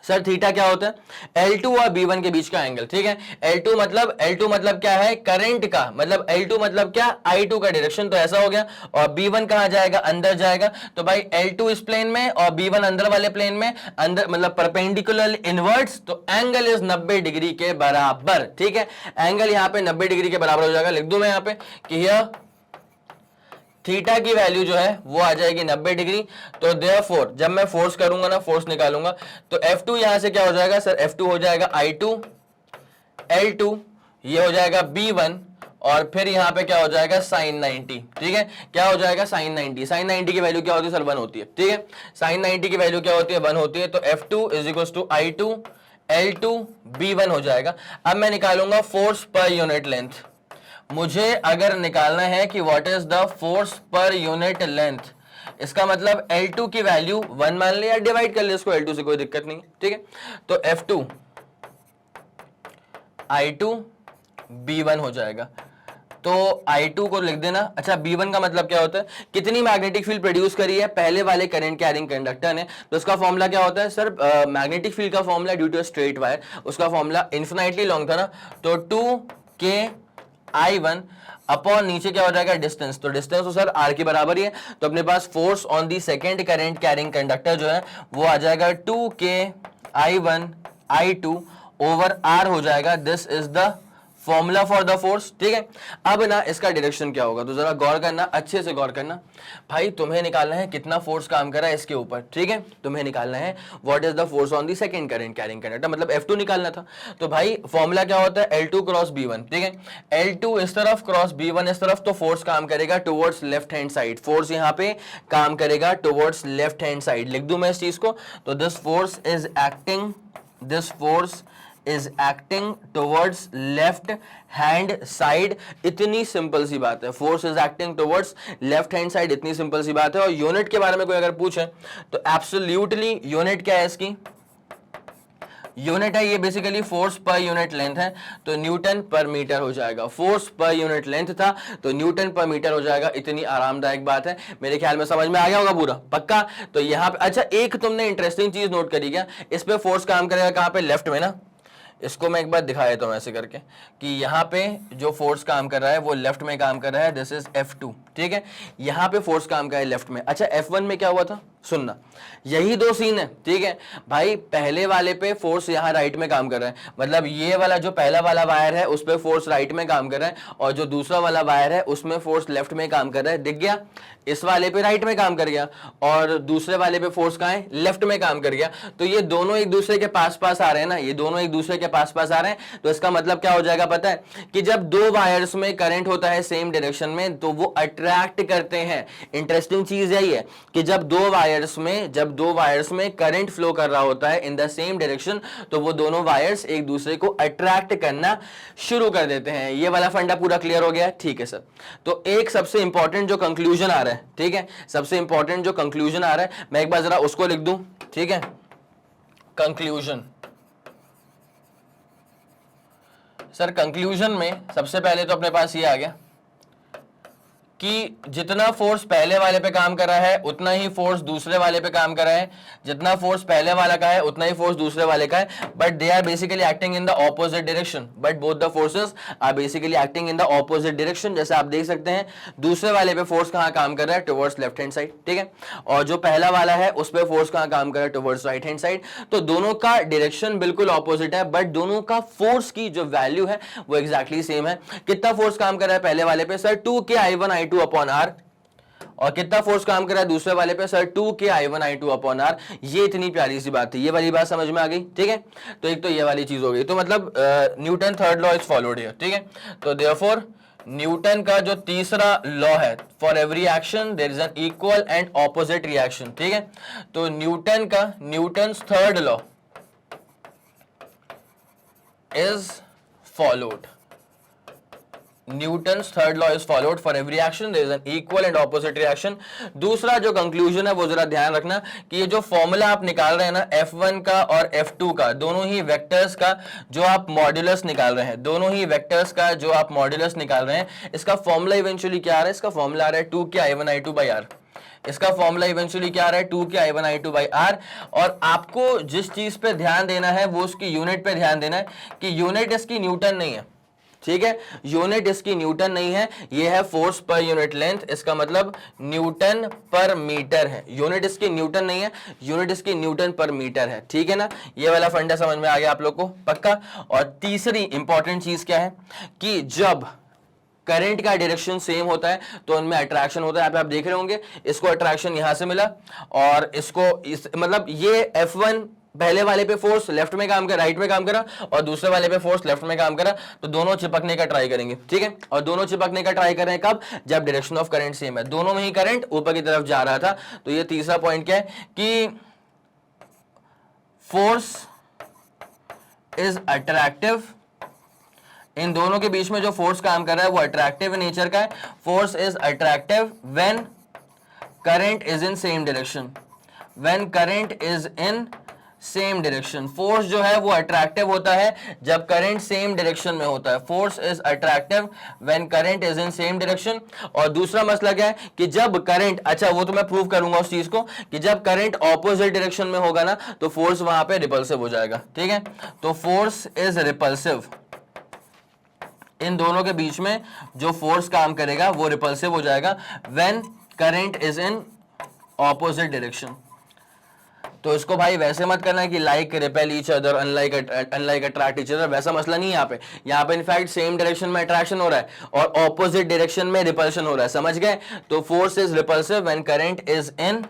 सर थीटा क्या होता है? L2 और B1 के बीच का एंगल, ठीक है। L2 मतलब क्या है? करंट का, मतलब L2 मतलब क्या? I2 का डायरेक्शन, तो ऐसा हो गया। और B1 कहां जाएगा? अंदर जाएगा। तो भाई L2 इस प्लेन में और B1 अंदर वाले प्लेन में, अंदर मतलब परपेंडिकुलर इनवर्ट्स, तो एंगल इज 90 डिग्री के बराबर, ठीक है। एंगल यहाँ पे 90 डिग्री के बराबर हो जाएगा। लिख दूं मैं यहाँ पे कि यह थीटा की वैल्यू जो है वो आ जाएगी 90 डिग्री। तो देयरफॉर जब मैं फोर्स करूंगा ना, फोर्स निकालूंगा, तो F2 यहां से क्या हो जाएगा सर? F2 हो जाएगा I2 L2, ये हो जाएगा B1, और फिर यहाँ पे क्या हो जाएगा? साइन 90, ठीक है। क्या हो जाएगा? साइन 90। साइन 90 की वैल्यू क्या होती है सर? 1 होती है, ठीक है। साइन 90 की वैल्यू क्या होती है? 1 होती है। तो F2 is equal to I2 L2 B1 हो जाएगा। अब मैं निकालूंगा फोर्स पर यूनिट लेंथ। मुझे अगर निकालना है कि what is the force per unit length, इसका मतलब L2 की वैल्यू 1 मान ले या डिवाइड कर ले इसको L2 से, कोई दिक्कत नहीं, ठीक है। तो F2 I2 B1 हो जाएगा। तो I2 को लिख देना। अच्छा B1 का मतलब क्या होता है? कितनी मैग्नेटिक फील्ड प्रोड्यूस करी है पहले वाले करंट कैरिंग कंडक्टर ने। तो उसका फॉर्मूला क्या होता है सर? मैग्नेटिक फील्ड का formula due to straight wire, उसका फॉर्मूला इन्फिनाइटली लॉन्ग था ना, तो 2K I1 अपॉन नीचे क्या हो जाएगा डिस्टेंस, तो डिस्टेंस तो सर आर के बराबर ही है, तो अपने पास force on the second current carrying conductor जो है वो आ जाएगा 2k I1 I2 over are हो जाएगा। This is the formula for the force, ठीक है। अब ना इसका डायरेक्शन क्या होगा, तो जरा गौर करना, अच्छे से गौर करना भाई। तुम्हें निकालना है कितना फोर्स काम कर रहा है इसके ऊपर, ठीक है। तुम्हें निकालना है what is the force on the second current carrying conductor, मतलब F2 निकालना था। तो भाई फॉर्मूला क्या होता है, L2 क्रॉस B1, ठीक है। L2 इस तरफ क्रॉस B1 इस तरफ, तो फोर्स काम करेगा towards left hand side, force यहाँ पे काम करेगा टुवर्ड्स लेफ्ट हैंड साइड। लिख दूं मैं इस चीज को, तो this force is acting towards left hand side. इतनी सिंपल सी बात है, force is acting towards left hand side, इतनी सिंपल सी बात है। और यूनिट के बारे में कोई अगर पूछे तो एब्सोल्युटली यूनिट क्या है इसकी, यूनिट है ये basically force per unit length है, तो न्यूटन पर मीटर हो जाएगा। फोर्स पर यूनिट लेंथ था तो न्यूटन पर मीटर हो जाएगा। इतनी आरामदायक बात है, मेरे ख्याल में समझ में आ गया होगा पूरा, पक्का। तो यहाँ पे अच्छा एक तुमने इंटरेस्टिंग चीज नोट करी क्या, इस पे फोर्स काम करेगा कहाँ पे, लेफ्ट में ना। इसको मैं एक बार दिखा देता हूं ऐसे करके कि यहाँ पे जो फोर्स काम कर रहा है वो लेफ्ट में काम कर रहा है, दिस इज F2, ठीक है। यहाँ पे फोर्स काम कर रहा है लेफ्ट में। अच्छा F1 में क्या हुआ था, सुनना, यही दो सीन है, ठीक है भाई। पहले वाले पे फोर्स यहाँ राइट में काम कर रहा है, मतलब ये वाला जो पहला वाला वायर है उस पे फोर्स राइट में काम कर रहा है, और जो दूसरा वाला वायर है उसमें फोर्स लेफ्ट में काम कर रहा है। दिख गया, इस वाले पे राइट में काम कर गया और दूसरे वाले पे फोर्स कहाँ है, लेफ्ट में काम कर गया। तो ये दोनों एक दूसरे के पास पास आ रहे हैं ना, ये दोनों एक दूसरे के पास पास आ रहे हैं। तो इसका मतलब क्या हो जाएगा पता है, कि जब दो वायर्स में करंट होता है सेम डायरेक्शन में तो वो अट्रैक्ट करते हैं। इंटरेस्टिंग चीज यही है कि जब दो वायर्स में करंट फ्लो कर रहा होता है इन द सेम डायरेक्शन, तो वो दोनों वायर्स एक दूसरे को अट्रैक्ट करना शुरू कर देते हैं। ये वाला फंडा पूरा क्लियर हो गया, ठीक है सर। तो एक सबसे इंपॉर्टेंट जो कंक्लूजन आ रहा है, ठीक है, सबसे इंपॉर्टेंट जो कंक्लूजन आ रहा है, मैं एक बार जरा उसको लिख दूं, ठीक है। कंक्लूजन, सर कंक्लूजन में सबसे पहले तो अपने पास ये आ गया कि जितना फोर्स पहले वाले पे काम कर रहा है उतना ही फोर्स दूसरे वाले पे काम कर रहा है, जितना फोर्स पहले वाला का है उतना ही फोर्स दूसरे वाले का है, but they are basically acting in the opposite direction, but both the forces are basically acting in the opposite direction. जैसे आप देख सकते हैं दूसरे वाले पे फोर्स कहाँ काम कर रहा है, टुवर्ड्स लेफ्ट हैंड साइड, ठीक है, और जो पहला वाला है उस पे फोर्स कहाँ काम कर रहा है, टुवर्ड्स राइट हैंड साइड। तो दोनों का डायरेक्शन बिल्कुल ऑपोजिट है, बट दोनों का फोर्स की जो वैल्यू है वो एग्जैक्टली सेम है। कितना फोर्स काम कर रहा है पहले वाले पे, sir 2k I1 I2 upon are, और कितना फोर्स काम कर रहा है दूसरे वाले पे, sir 2k I1 I2 upon are. ये इतनी प्यारी सी बात थी, ये वाली बात समझ में आ गई, ठीक है। तो एक तो ये वाली चीज हो गई, तो मतलब Newton third law is followed here, ठीक है। तो देयरफॉर न्यूटन का जो तीसरा लॉ है, for every action there is an equal and opposite reaction, ठीक है। तो Newton's third law is followed, Newton's third law is followed for every action there is an equal and opposite reaction. दूसरा जो conclusion है वो जरा ध्यान रखना कि ये जो फॉर्मूला आप निकाल रहे हैं ना F1 का और F2 का, दोनों ही वेक्टर्स का जो आप मॉड्यूलस निकाल रहे हैं, दोनों ही वेक्टर्स का जो आप मॉड्यूलस निकाल रहे हैं, इसका फॉर्मूला इवेंचुअली क्या आ रहा है, इसका फॉर्मूला आ रहा है 2k I1 I2 by r। इसका फॉर्मूला इवेंचुअली क्या आ रहा है, 2k I1 I2 by r। और आपको जिस चीज पे ध्यान देना है वो उसकी यूनिट पे ध्यान देना है कि यूनिट इसकी न्यूटन नहीं है, ठीक है, यूनिट इसकी न्यूटन नहीं है, ये है फोर्स पर यूनिट लेंथ, इसका मतलब न्यूटन पर मीटर है। यूनिट इसकी न्यूटन नहीं है, यूनिट इसकी न्यूटन पर मीटर है, ठीक है ना। ये वाला फंडा समझ में आ गया आप लोग को, पक्का। और तीसरी इंपॉर्टेंट चीज क्या है कि जब करंट का डायरेक्शन सेम होता है तो उनमें अट्रैक्शन होता है। यहाँ पे आप देख रहे होंगे इसको अट्रैक्शन यहां से मिला, और इसको मतलब ये F1 पहले वाले पे फोर्स लेफ्ट में काम कर, राइट में काम करा, और दूसरे वाले पे फोर्स लेफ्ट में काम करा, तो दोनों चिपकने का ट्राई करेंगे, ठीक है। और दोनों चिपकने का ट्राई कर रहे हैं कब, जब डायरेक्शन ऑफ करंट सेम है, दोनों में ही करंट ऊपर की तरफ जा रहा था। तो ये तीसरा पॉइंट क्या है कि फोर्स इज अट्रैक्टिव, इन दोनों के बीच में जो फोर्स काम कर रहा है वो अट्रैक्टिव नेचर का है। Force is attractive when current is in same direction, when current is in same direction. Force जो है वो अट्रैक्टिव होता है जब करंट सेम डायरेक्शन में होता है। Force is attractive when current is in same direction. और दूसरा मसला क्या है कि जब करंट, अच्छा वो तो मैं प्रूव करूंगा उस चीज को, कि जब करंट ऑपोजिट डायरेक्शन में होगा ना तो फोर्स वहां पे रिपल्सिव हो जाएगा, ठीक है। तो फोर्स इज रिपल्सिव, इन दोनों के बीच में जो फोर्स काम करेगा वो रिपल्सिव हो जाएगा when current is in opposite direction. तो इसको भाई वैसे मत करना कि like repel each other unlike attract each other, वैसा मसला नहीं है यहाँ पे इनफैक्ट सेम डायरेक्शन में अट्रैक्शन हो रहा है और ऑपोजिट डायरेक्शन में रिपल्शन हो रहा है, समझ गए। तो force is repulsive when current is in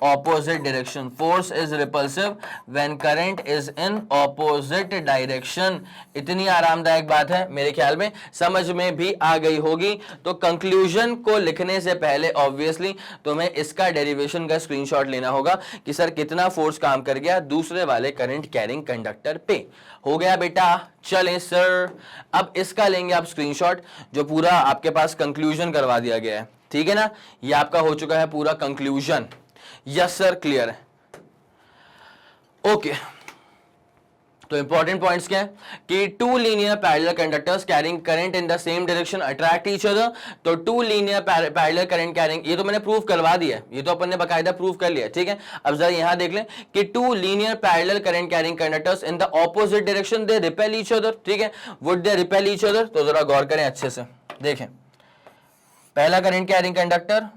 opposite direction, force is repulsive when current is in opposite direction। इतनी आरामदायक बात है, मेरे ख्याल में समझ में भी आ गई होगी। तो कंक्लूजन को लिखने से पहले ऑब्वियसली तुम्हें इसका डेरिवेशन का स्क्रीनशॉट लेना होगा कि सर कितना फोर्स काम कर गया दूसरे वाले करंट कैरिंग कंडक्टर पे। हो गया बेटा, चलें सर अब इसका लेंगे आप स्क्रीनशॉट, जो पूरा आपके पास कंक्लूजन करवा दिया गया है, ठीक है ना। ये आपका हो चुका है पूरा कंक्लूजन। यस सर, क्लियर है, ओके। तो इंपॉर्टेंट पॉइंट्स क्या है कि two linear parallel conductors carrying current in the same direction attract each other. तो two linear parallel current carrying, ये तो मैंने प्रूव करवा दिया है, ये तो अपन ने बकायदा प्रूव कर लिया, ठीक है। अब जरा यहां देख लें कि two linear parallel current carrying conductors in the opposite direction they repel each other, ठीक है। Would they repel each other? तो जरा गौर करें अच्छे से, देखें पहला करंट कैरिंग कंडक्टर,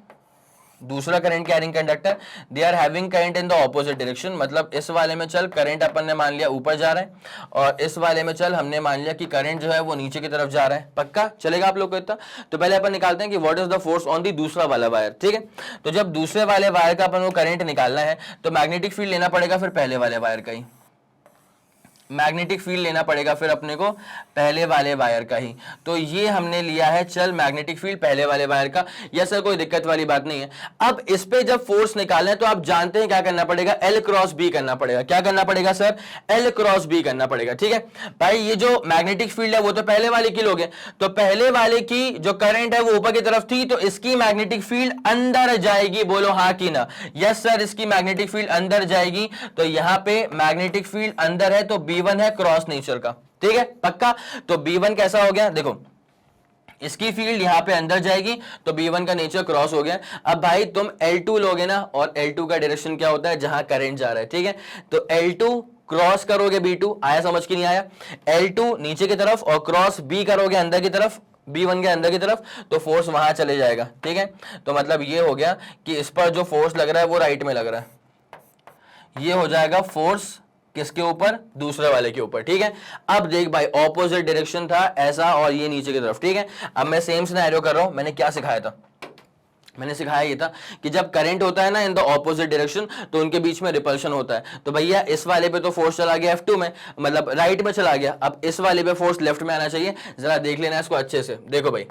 दूसरा current carrying conductor, they are having current in the opposite direction. मतलब इस वाले में चल करंट अपन ने मान लिया ऊपर जा रहा है और इस वाले में चल हमने मान लिया कि करंट जो है वो नीचे की तरफ जा रहा है। पक्का चलेगा आप लोग को इतना? तो पहले अपन निकालते हैं कि what is the force on दी दूसरा वाला वायर, ठीक है। तो जब दूसरे वाले वायर का अपन को करंट निकालना है तो मैग्नेटिक फील्ड लेना पड़ेगा फिर पहले वाले वायर का ही, मैग्नेटिक फील्ड लेना पड़ेगा फिर अपने को पहले वाले वायर का ही। तो ये हमने लिया है चल मैग्नेटिक फील्ड पहले वाले वायर का। यह सर कोई दिक्कत वाली बात नहीं है। अब इस पे जब फोर्स निकालना है तो आप जानते हैं क्या करना पड़ेगा, एल क्रॉस बी करना पड़ेगा। क्या करना पड़ेगा सर? एल क्रॉस बी करना पड़ेगा, ठीक है भाई। ये जो मैग्नेटिक फील्ड है वो तो पहले वाले की लोगे, तो पहले वाले की जो करंट है वो ऊपर की तरफ थी, तो इसकी मैग्नेटिक फील्ड अंदर जाएगी, बोलो हाँ कि ना। यस सर, इसकी मैग्नेटिक फील्ड अंदर जाएगी। तो यहां पे मैग्नेटिक फील्ड अंदर है तो B1 है क्रॉस नेचर का, ठीक है पक्का। तो B1 कैसा हो गया, देखो इसकी फील्ड यहां पे अंदर जाएगी तो B1 का नेचर क्रॉस हो गया। अब भाई तुम L2 लोगे ना, और L2 का डायरेक्शन क्या होता है, जहां करंट जा रहा है, ठीक है। तो L2 क्रॉस करोगे B2, आया समझ की नहीं आया? L2 नीचे की तरफ और क्रॉस B करोगे अंदर की तरफ, B1 के अंदर की तरफ, तो फोर्स वहां चले जाएगा, ठीक है। तो मतलब ये हो गया कि इस पर जो फोर्स लग रहा है वो राइट में लग रहा है, ये हो जाएगा फोर्स किसके ऊपर, दूसरे वाले के ऊपर, ठीक है। अब देख भाई ऑपोजिट डायरेक्शन था ऐसा और ये नीचे की तरफ, ठीक है। अब मैं सेम सिनेरियो कर रहा हूं, मैंने क्या सिखाया था, मैंने सिखाया ये था कि जब करंट होता है ना इन द ऑपोजिट डायरेक्शन तो उनके बीच में रिपल्शन होता है। तो भैया इस वाले पे तो फोर्स चला गया F2 में, मतलब राइट में चला गया, अब इस वाले पे फोर्स लेफ्ट में आना चाहिए। जरा देख लेना इसको अच्छे से, देखो भाई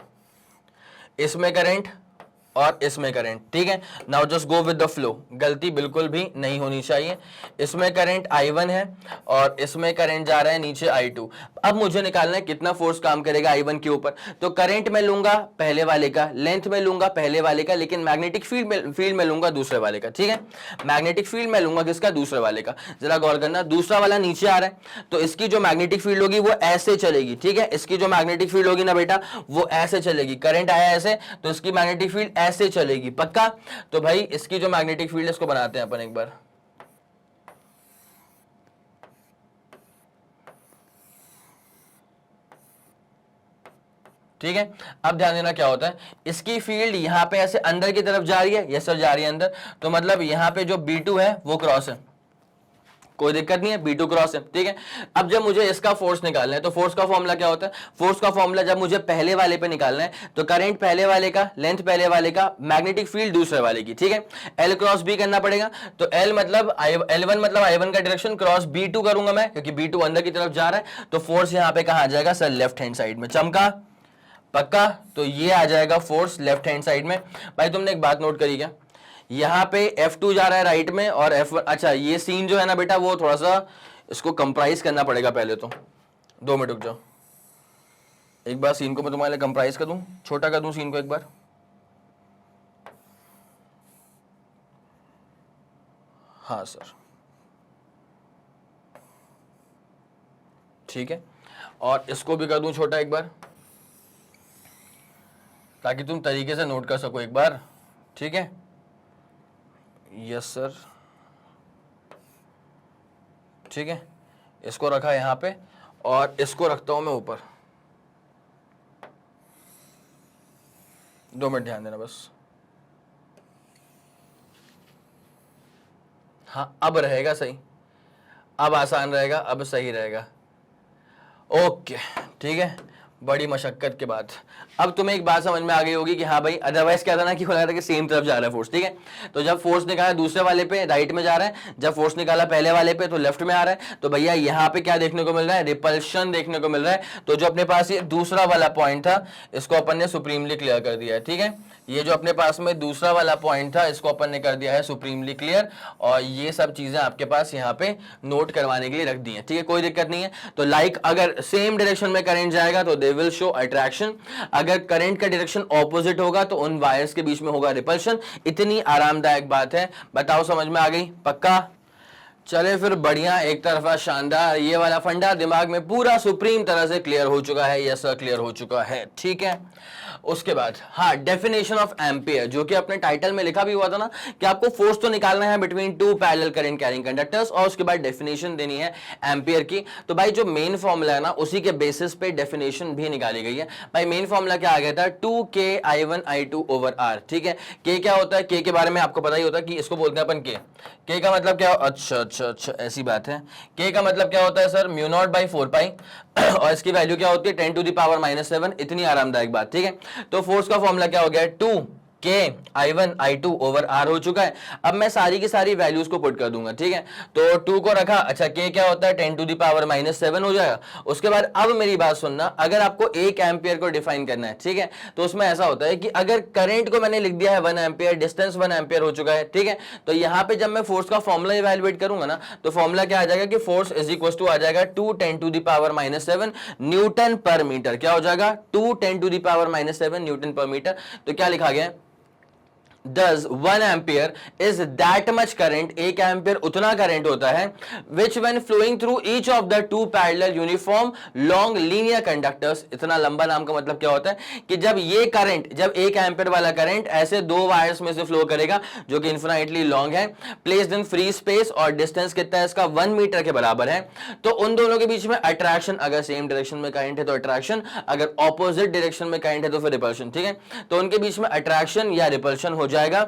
इसमें करंट और इसमें करंट, ठीक है। Now just go with the flow, गलती बिल्कुल भी नहीं होनी चाहिए। इसमें करंट I1 है और इसमें करंट जा रहा है नीचे I2। अब मुझे निकालना है कितना फोर्स काम करेगा I1 के ऊपर। तो करंट में लूंगा पहले वाले का, लेंथ में लूंगा पहले वाले का, लेकिन मैग्नेटिक फील्ड में लूंगा दूसरे वाले का, ठीक है। मैग्नेटिक फील्ड में लूंगा किसका, दूसरे वाले का। जरा गौर करना, दूसरा वाला नीचे आ रहा है तो इसकी जो मैग्नेटिक फील्ड होगी वो ऐसे चलेगी, ठीक है। इसकी जो मैग्नेटिक फील्ड होगी ना बेटा वो ऐसे चलेगी, करंट आया ऐसे तो इसकी मैग्नेटिक फील्ड ऐसे चलेगी, पक्का। तो भाई इसकी जो मैग्नेटिक फील्ड है इसको बनाते हैं अपन एक बार, ठीक है। अब ध्यान देना क्या होता है, इसकी फील्ड यहां पे ऐसे अंदर की तरफ जा रही है, यस सर जा रही है अंदर, तो मतलब यहां पे जो B2 है वो क्रॉस है, कोई दिक्कत नहीं है, B2 क्रॉस है, ठीक है। अब जब मुझे इसका फोर्स निकालना है तो फोर्स का फॉर्मूला क्या होता है, फोर्स का फॉर्मूला जब मुझे पहले वाले पे निकालना है तो करंट पहले वाले का, लेंथ पहले वाले का, मैग्नेटिक फील्ड दूसरे वाले की, ठीक है। L क्रॉस B करना पड़ेगा, तो L मतलब L1 मतलब I1 का डायरेक्शन क्रॉस B2 करूंगा मैं, क्योंकि B2 अंदर की तरफ जा रहा है, तो फोर्स यहां पे कहां आ जाएगा सर, लेफ्ट हैंड साइड में, चमका पक्का। तो ये आ जाएगा फोर्स लेफ्ट हैंड साइड में। भाई तुमने एक बात नोट करी क्या, यहां पे F2 जा रहा है राइट में और F1, अच्छा ये सीन जो है ना बेटा वो थोड़ा सा इसको कंप्राइज करना पड़ेगा पहले तो, 2 मिनट रुक जाओ, एक बार सीन को मैं तुम्हारे लिए कंप्राइज कर दूं, छोटा कर दूं सीन को एक बार, हाँ सर ठीक है, और इसको भी कर दूं छोटा एक बार ताकि तुम तरीके से नोट कर सको एक बार, ठीक है। यस सर ठीक है, इसको रखा यहां पे और इसको रखता हूं मैं ऊपर, 2 मिनट ध्यान देना बस। हाँ अब रहेगा सही, अब आसान रहेगा, अब सही रहेगा। ओके ठीक है, बड़ी मशक्कत के बाद अब तुम्हें एक बात समझ में आ गई होगी कि हाँ भाई, अदरवाइज क्या था ना कि खुला था कि सेम तरफ जा रहा है फोर्स, ठीक है। तो जब फोर्स निकाला दूसरे वाले पे राइट में जा रहा है, जब फोर्स निकाला पहले वाले पे तो लेफ्ट में आ रहा है। तो भैया यहाँ पे क्या देखने को मिल रहा है, रिपल्शन देखने को मिल रहा है। तो जो अपने पास ये दूसरा वाला पॉइंट था इसको अपन ने सुप्रीमली क्लियर कर दिया है, ठीक है। ये जो अपने पास में दूसरा वाला पॉइंट था इसको अपन ने कर दिया है सुप्रीमली क्लियर, और ये सब चीजें आपके पास यहाँ पे नोट करवाने के लिए रख दी है, ठीक है, कोई दिक्कत नहीं है। तो लाइक अगर सेम डायरेक्शन में करंट जाएगा तो दे विल शो अट्रैक्शन, अगर करंट का डायरेक्शन ऑपोजिट होगा तो उन वायर्स के बीच में होगा रिपल्शन। इतनी आरामदायक बात है, बताओ समझ में आ गई, पक्का? चले फिर बढ़िया, एक तरफा शानदार, ये वाला फंडा दिमाग में पूरा सुप्रीम तरह से क्लियर हो चुका है, यस सर क्लियर हो चुका है, ठीक है। उसके बाद हाँ, डेफिनेशन ऑफ एम्पियर, जो कि अपने टाइटल में लिखा भी हुआ था ना कि आपको फोर्स तो निकालना है between two parallel current carrying conductors, और उसके बाद डेफिनेशन देनी है एम्पियर की। तो भाई जो मेन फॉर्मूला है ना उसी के बेसिस पे डेफिनेशन भी निकाली गई है। भाई मेन फॉर्मूला क्या आ गया था, 2K I1I2 ओवर R, ठीक है। K क्या होता है, K के बारे में आपको पता ही होता है कि इसको बोलते हैं अपन K का मतलब क्या, अच्छा ऐसी बात है। K का मतलब क्या होता है सर, μ0/4π और इसकी वैल्यू क्या होती है 10⁻⁻7। इतनी आरामदायक बात, ठीक है। तो फोर्स का फॉर्मूला क्या हो गया, 2K I1I2 ओवर R हो चुका है। अब मैं सारी की सारी वैल्यूज को पुट कर दूंगा, ठीक है। तो 2 को रखा, अच्छा K क्या होता है 10⁻⁻7 हो जाएगा। उसके बाद अब मेरी बात सुनना, अगर आपको 1 एम्पियर को डिफाइन करना है, ठीक है, तो उसमें ऐसा होता है कि अगर करंट को मैंने लिख दिया है 1 एम्पियर, डिस्टेंस 1 एम्पियर हो चुका है, ठीक है। तो यहाँ पे जब मैं फोर्स का फॉर्मूला इवैल्यूएट करूंगा ना तो फॉर्मूला क्या आ जाएगा कि फोर्स इज इक्वल टू आ जाएगा 2 10⁻⁷ न्यूटन पर मीटर। क्या हो जाएगा, 2 10⁻⁷ न्यूटन पर मीटर। तो क्या लिखा गया, Thus 1 ampere is that much current, 1 ampere उतना करंट होता है which when flowing through each of the two parallel uniform long linear conductors। इतना लंबा नाम का मतलब क्या होता है कि जब ये करंट, जब 1 एम्पियर वाला करंट ऐसे 2 वायर्स में से फ्लो करेगा जो कि इन्फिनाइटली लॉन्ग है, प्लेस्ड इन फ्री स्पेस, और डिस्टेंस कितना है इसका 1 मीटर के बराबर है, तो उन दोनों के बीच में अट्रैक्शन, अगर सेम डायरेक्शन में करंट है तो अट्रैक्शन, अगर ऑपोजिट डायरेक्शन में करंट है तो फिर रिपल्शन, ठीक है। तो उनके बीच में अट्रैक्शन या रिपल्शन हो जाएगा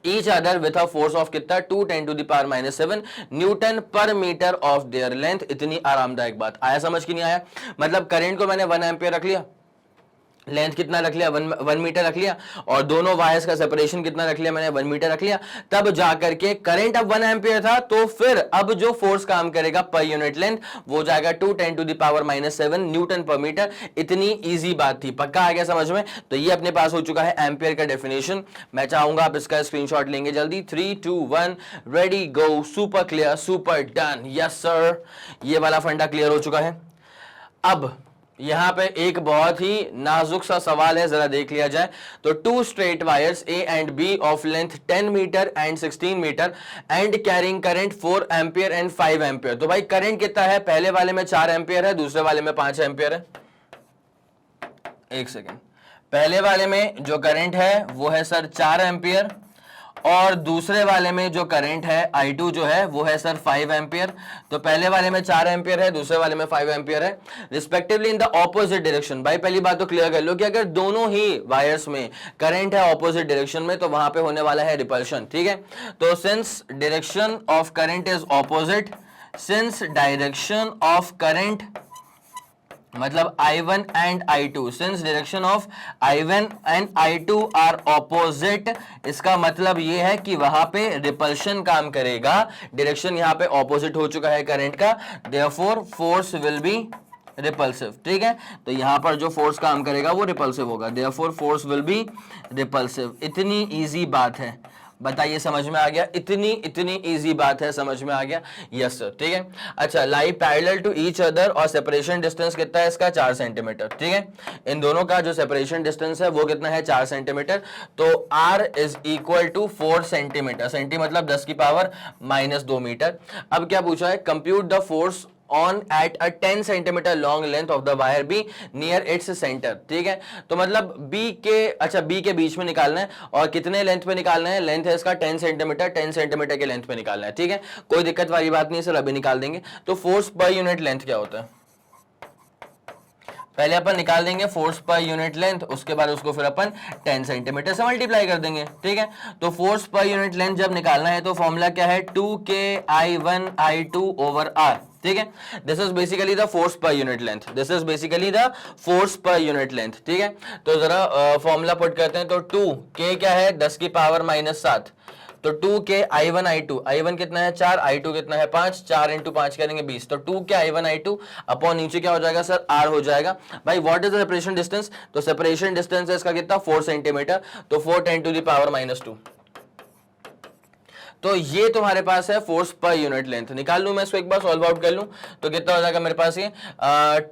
each other with a force of कितना 2 10⁻⁷ Newton per metre of their length. इतनी आरामदायक बात, आया समझ कि नहीं आया? मतलब करंट को मैंने 1 एम्पियर रख लिया, लेंथ कितना रख लिया 1 मीटर रख लिया, और दोनों वायर्स का सेपरेशन कितना रख लिया मैंने 1 मीटर रख लिया, तब जाकर के करंट अब 1 एम्पियर था, तो फिर अब जो फोर्स काम करेगा पर यूनिट लेंथ वो जाएगा 2 10⁻⁷ न्यूटन पर मीटर। इतनी इजी बात थी, पक्का आ गया समझ में? तो ये अपने पास हो चुका है एम्पियर का डेफिनेशन। मैं चाहूंगा आप इसका स्क्रीनशॉट लेंगे जल्दी, 3 2 1 रेडी गो, super clear, super done, yes sir. ये वाला फंडा क्लियर हो चुका है। अब यहां पे एक बहुत ही नाजुक सा सवाल है, जरा देख लिया जाए। तो 2 straight wires A and B of length 10 metre and 16 metre and carrying current 4 ampere and 5 ampere. तो भाई करंट कितना है, पहले वाले में 4 एम्पियर है, दूसरे वाले में 5 एम्पियर है। एक सेकेंड, पहले वाले में जो करंट है वो है सर 4 एम्पियर, और दूसरे वाले में जो करंट है I2 जो है वो है सर 5 एम्पियर। तो पहले वाले में 4 एम्पियर है, दूसरे वाले में 5 एम्पियर है, respectively in the opposite direction. भाई पहली बात तो क्लियर कर लो कि अगर दोनों ही वायर्स में करंट है ऑपोजिट डायरेक्शन में तो वहां पे होने वाला है रिपल्शन, ठीक है। तो since direction of current is opposite, since direction of current मतलब I1 and I2, since direction of I1 and I2 are opposite, इसका मतलब ये है कि वहां पे रिपल्शन काम करेगा, डायरेक्शन यहां पे ऑपोजिट हो चुका है करंट का, therefore force will be repulsive, ठीक है। तो यहां पर जो फोर्स काम करेगा वो रिपल्सिव होगा, therefore force will be repulsive. इतनी इजी बात है, बताइए समझ में आ गया? इतनी इजी बात है, समझ में आ गया? यस सर, ठीक है। अच्छा, लाई पैरेलल टू ईच अदर, और सेपरेशन डिस्टेंस कितना है इसका 4 सेंटीमीटर, ठीक है। इन दोनों का जो सेपरेशन डिस्टेंस है वो कितना है 4 सेंटीमीटर। तो R is equal to 4 centimetre, centi मतलब 10⁻⁻2 मीटर। अब क्या पूछा है, compute the force on at a 10 centimetre long length of the wire B near its centre, ठीक है। तो मतलब B के, अच्छा B के बीच में निकालना है, और कितने लेंथ पे निकालना है, लेंथ है इसका 10 सेंटीमीटर, 10 सेंटीमीटर के लेंथ पे निकालना है, ठीक है। कोई दिक्कत वाली बात नहीं, सर अभी निकाल देंगे। तो फोर्स पर यूनिट लेंथ क्या होता है, पहले अपन निकाल देंगे फोर्स पर यूनिट लेंथ, उसके बाद उसको फिर अपन 10 सेंटीमीटर से मल्टीप्लाई कर देंगे, ठीक है। तो फोर्स पर यूनिट लेंथ जब निकालना है तो फॉर्मूला क्या है, 2K×I1I2 ओवर R, ठीक है। This is basically the force per unit length, this is basically the force per unit length, ठीक है। तो जरा फॉर्मूला पुट करते हैं। तो 2K क्या है, 10 की पावर -7, तो 2K×I1I2, I1 कितना है 4, I2 कितना है 5, 4 × 5 करेंगे 20, तो 2K×I1I2 अपॉन नीचे क्या हो जाएगा सर, R हो जाएगा। भाई what is the separation distance, तो सेपरेशन डिस्टेंस है इसका कितना 4 सेंटीमीटर, तो 4 × 10⁻²। तो ये तुम्हारे पास है फोर्स पर यूनिट लेंथ। निकाल लूं मैं इसको, एक बार सॉल्व आउट कर लूं तो कितना हो जाएगा मेरे पास, ये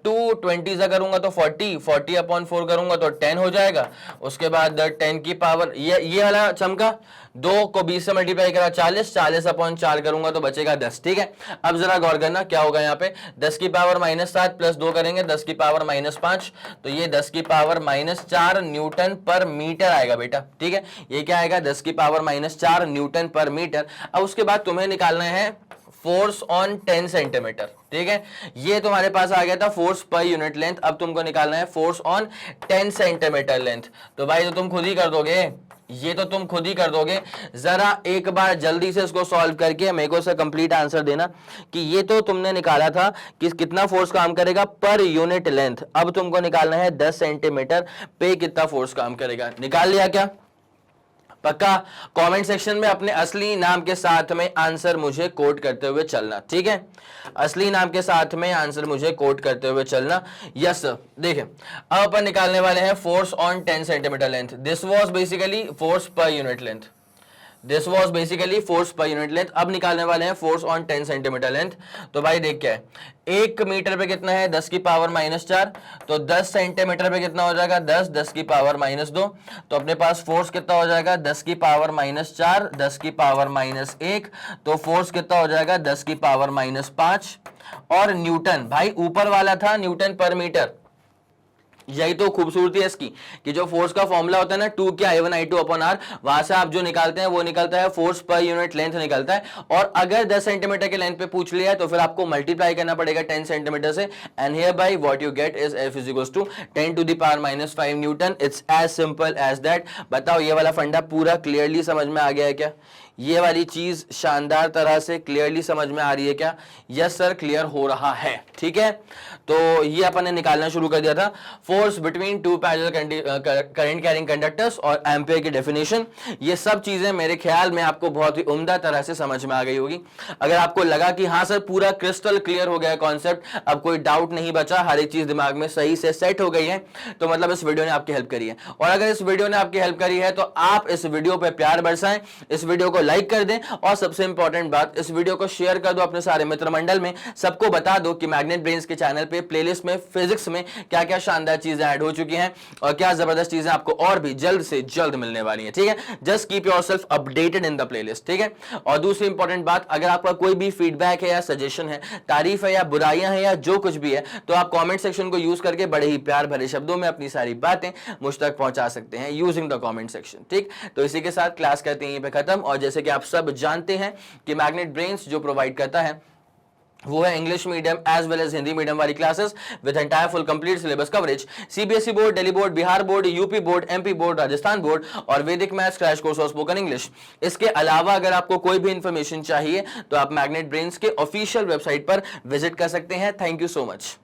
220 से करूंगा तो 40 अपॉन 4 करूंगा तो 10 हो जाएगा। उसके बाद 10 की पावर, ये वाला चमका 2 को 20 से मल्टीप्लाई करा 40 अपॉन 4 करूंगा तो बचेगा 10, ठीक है। अब जरा गौर करना क्या होगा यहाँ पे, 10 की पावर -7 प्लस 2 करेंगे 10 की पावर -5, तो ये 10 की पावर -4 न्यूटन पर मीटर आएगा बेटा, ठीक है। ये क्या आएगा, 10 की पावर -4 न्यूटन पर मीटर। अब उसके बाद तुम्हें निकालना है फोर्स ऑन 10 सेंटीमीटर, ठीक है। ये तुम्हारे पास आ गया था फोर्स पर यूनिट लेंथ, अब तुमको निकालना है फोर्स ऑन 10 सेंटीमीटर लेंथ। तो भाई तो तुम खुद ही कर दोगे, ये तो तुम खुद ही कर दोगे। जरा एक बार जल्दी से इसको सॉल्व करके मेरे को इसका कंप्लीट आंसर देना कि ये तो तुमने निकाला था कि कितना फोर्स काम करेगा पर यूनिट लेंथ, अब तुमको निकालना है 10 सेंटीमीटर पे कितना फोर्स काम करेगा। निकाल लिया क्या, पक्का? कमेंट सेक्शन में अपने असली नाम के साथ में आंसर मुझे कोट करते हुए चलना, ठीक है। असली नाम के साथ में आंसर मुझे कोट करते हुए चलना। Yes sir. देखिए अब अपन निकालने वाले हैं force on 10 centimetre length. This was basically force per unit length, this was basically force per unit length. अब निकालने वाले हैं फोर्स ऑन 10 सेंटीमीटर लेंथ। तो भाई देख क्या है, 1 मीटर पे कितना है 10 की पावर -4, तो 10 सेंटीमीटर पे कितना हो जाएगा 10 की पावर -2, तो अपने पास फोर्स कितना हो जाएगा 10 की पावर -4 10 की पावर -1, तो फोर्स कितना हो जाएगा 10 की पावर -5। और न्यूटन, भाई ऊपर वाला था न्यूटन पर मीटर, यही तो खूबसूरती है इसकी कि जो फोर्स का फॉर्मूला होता है ना 2K×I1I2 अपॉन R, वहां से आप जो निकालते हैं वो निकलता है फोर्स पर यूनिट लेंथ निकलता है। और अगर 10 सेंटीमीटर के लेंथ पे पूछ लिया है तो फिर आपको मल्टीप्लाई करना पड़ेगा 10 सेंटीमीटर से, and here by what you get is F = 10⁻⁵ newton. It's as simple as that. बताओ ये वाला फंडा पूरा क्लियरली समझ में आ गया है क्या? ये वाली चीज शानदार तरह से क्लियरली समझ में आ रही है क्या? यस सर, क्लियर हो रहा है, ठीक है। तो ये अपन ने निकालना शुरू कर दिया था force between two parallel current carrying conductors और एम्पियर की डेफिनेशन। ये सब चीजें मेरे ख्याल में आपको बहुत ही उम्दा तरह से समझ में आ गई होगी। अगर आपको लगा कि हाँ सर पूरा क्रिस्टल क्लियर हो गया कॉन्सेप्ट, अब कोई डाउट नहीं बचा, हर एक चीज दिमाग में सही से सेट हो गई है, तो मतलब इस वीडियो ने आपकी हेल्प करी है। और अगर इस वीडियो ने आपकी हेल्प करी है तो आप इस वीडियो पे प्यार बरसाएं, इस वीडियो को लाइक कर दें, और सबसे इंपॉर्टेंट बात, इस वीडियो को शेयर कर दो अपने सारे मित्र मंडल में। सबको बता दो कि मैग्नेट ब्रेन्स के चैनल पे प्लेलिस्ट में फिजिक्स में क्या क्या शानदार चीजें ऐड हो चुकी हैं और क्या जबरदस्त चीजें आपको और भी जल्द से जल्द मिलने वाली हैं, ठीक है। Just keep yourself updated in the playlist, ठीक है। और दूसरी इंपॉर्टेंट बात, अगर आपका कोई भी फीडबैक है या सजेशन है, तारीफ है या बुराइयां हैं या जो कुछ भी है, तो आप कमेंट सेक्शन को यूज करके बड़े ही प्यार भरे शब्दों में अपनी सारी बातें मुझ तक पहुंचा सकते हैं यूजिंग द कमेंट सेक्शन, ठीक। तो इसी के साथ क्लास करते हैं यहीं पे खत्म। और जैसे कि आप सब जानते हैं कि मैग्नेट ब्रेन्स जो प्रोवाइड करता है वो है English medium as well as Hindi medium वाली classes with entire full complete syllabus coverage, CBSE board, Delhi board, Bihar board, UP board, MP board, Rajasthan board, और वैदिक मैथ्स क्रैश कोर्स और स्पोकन इंग्लिश। इसके अलावा अगर आपको कोई भी इंफॉर्मेशन चाहिए तो आप मैग्नेट ब्रेन्स के ऑफिशियल वेबसाइट पर विजिट कर सकते हैं। Thank you so much.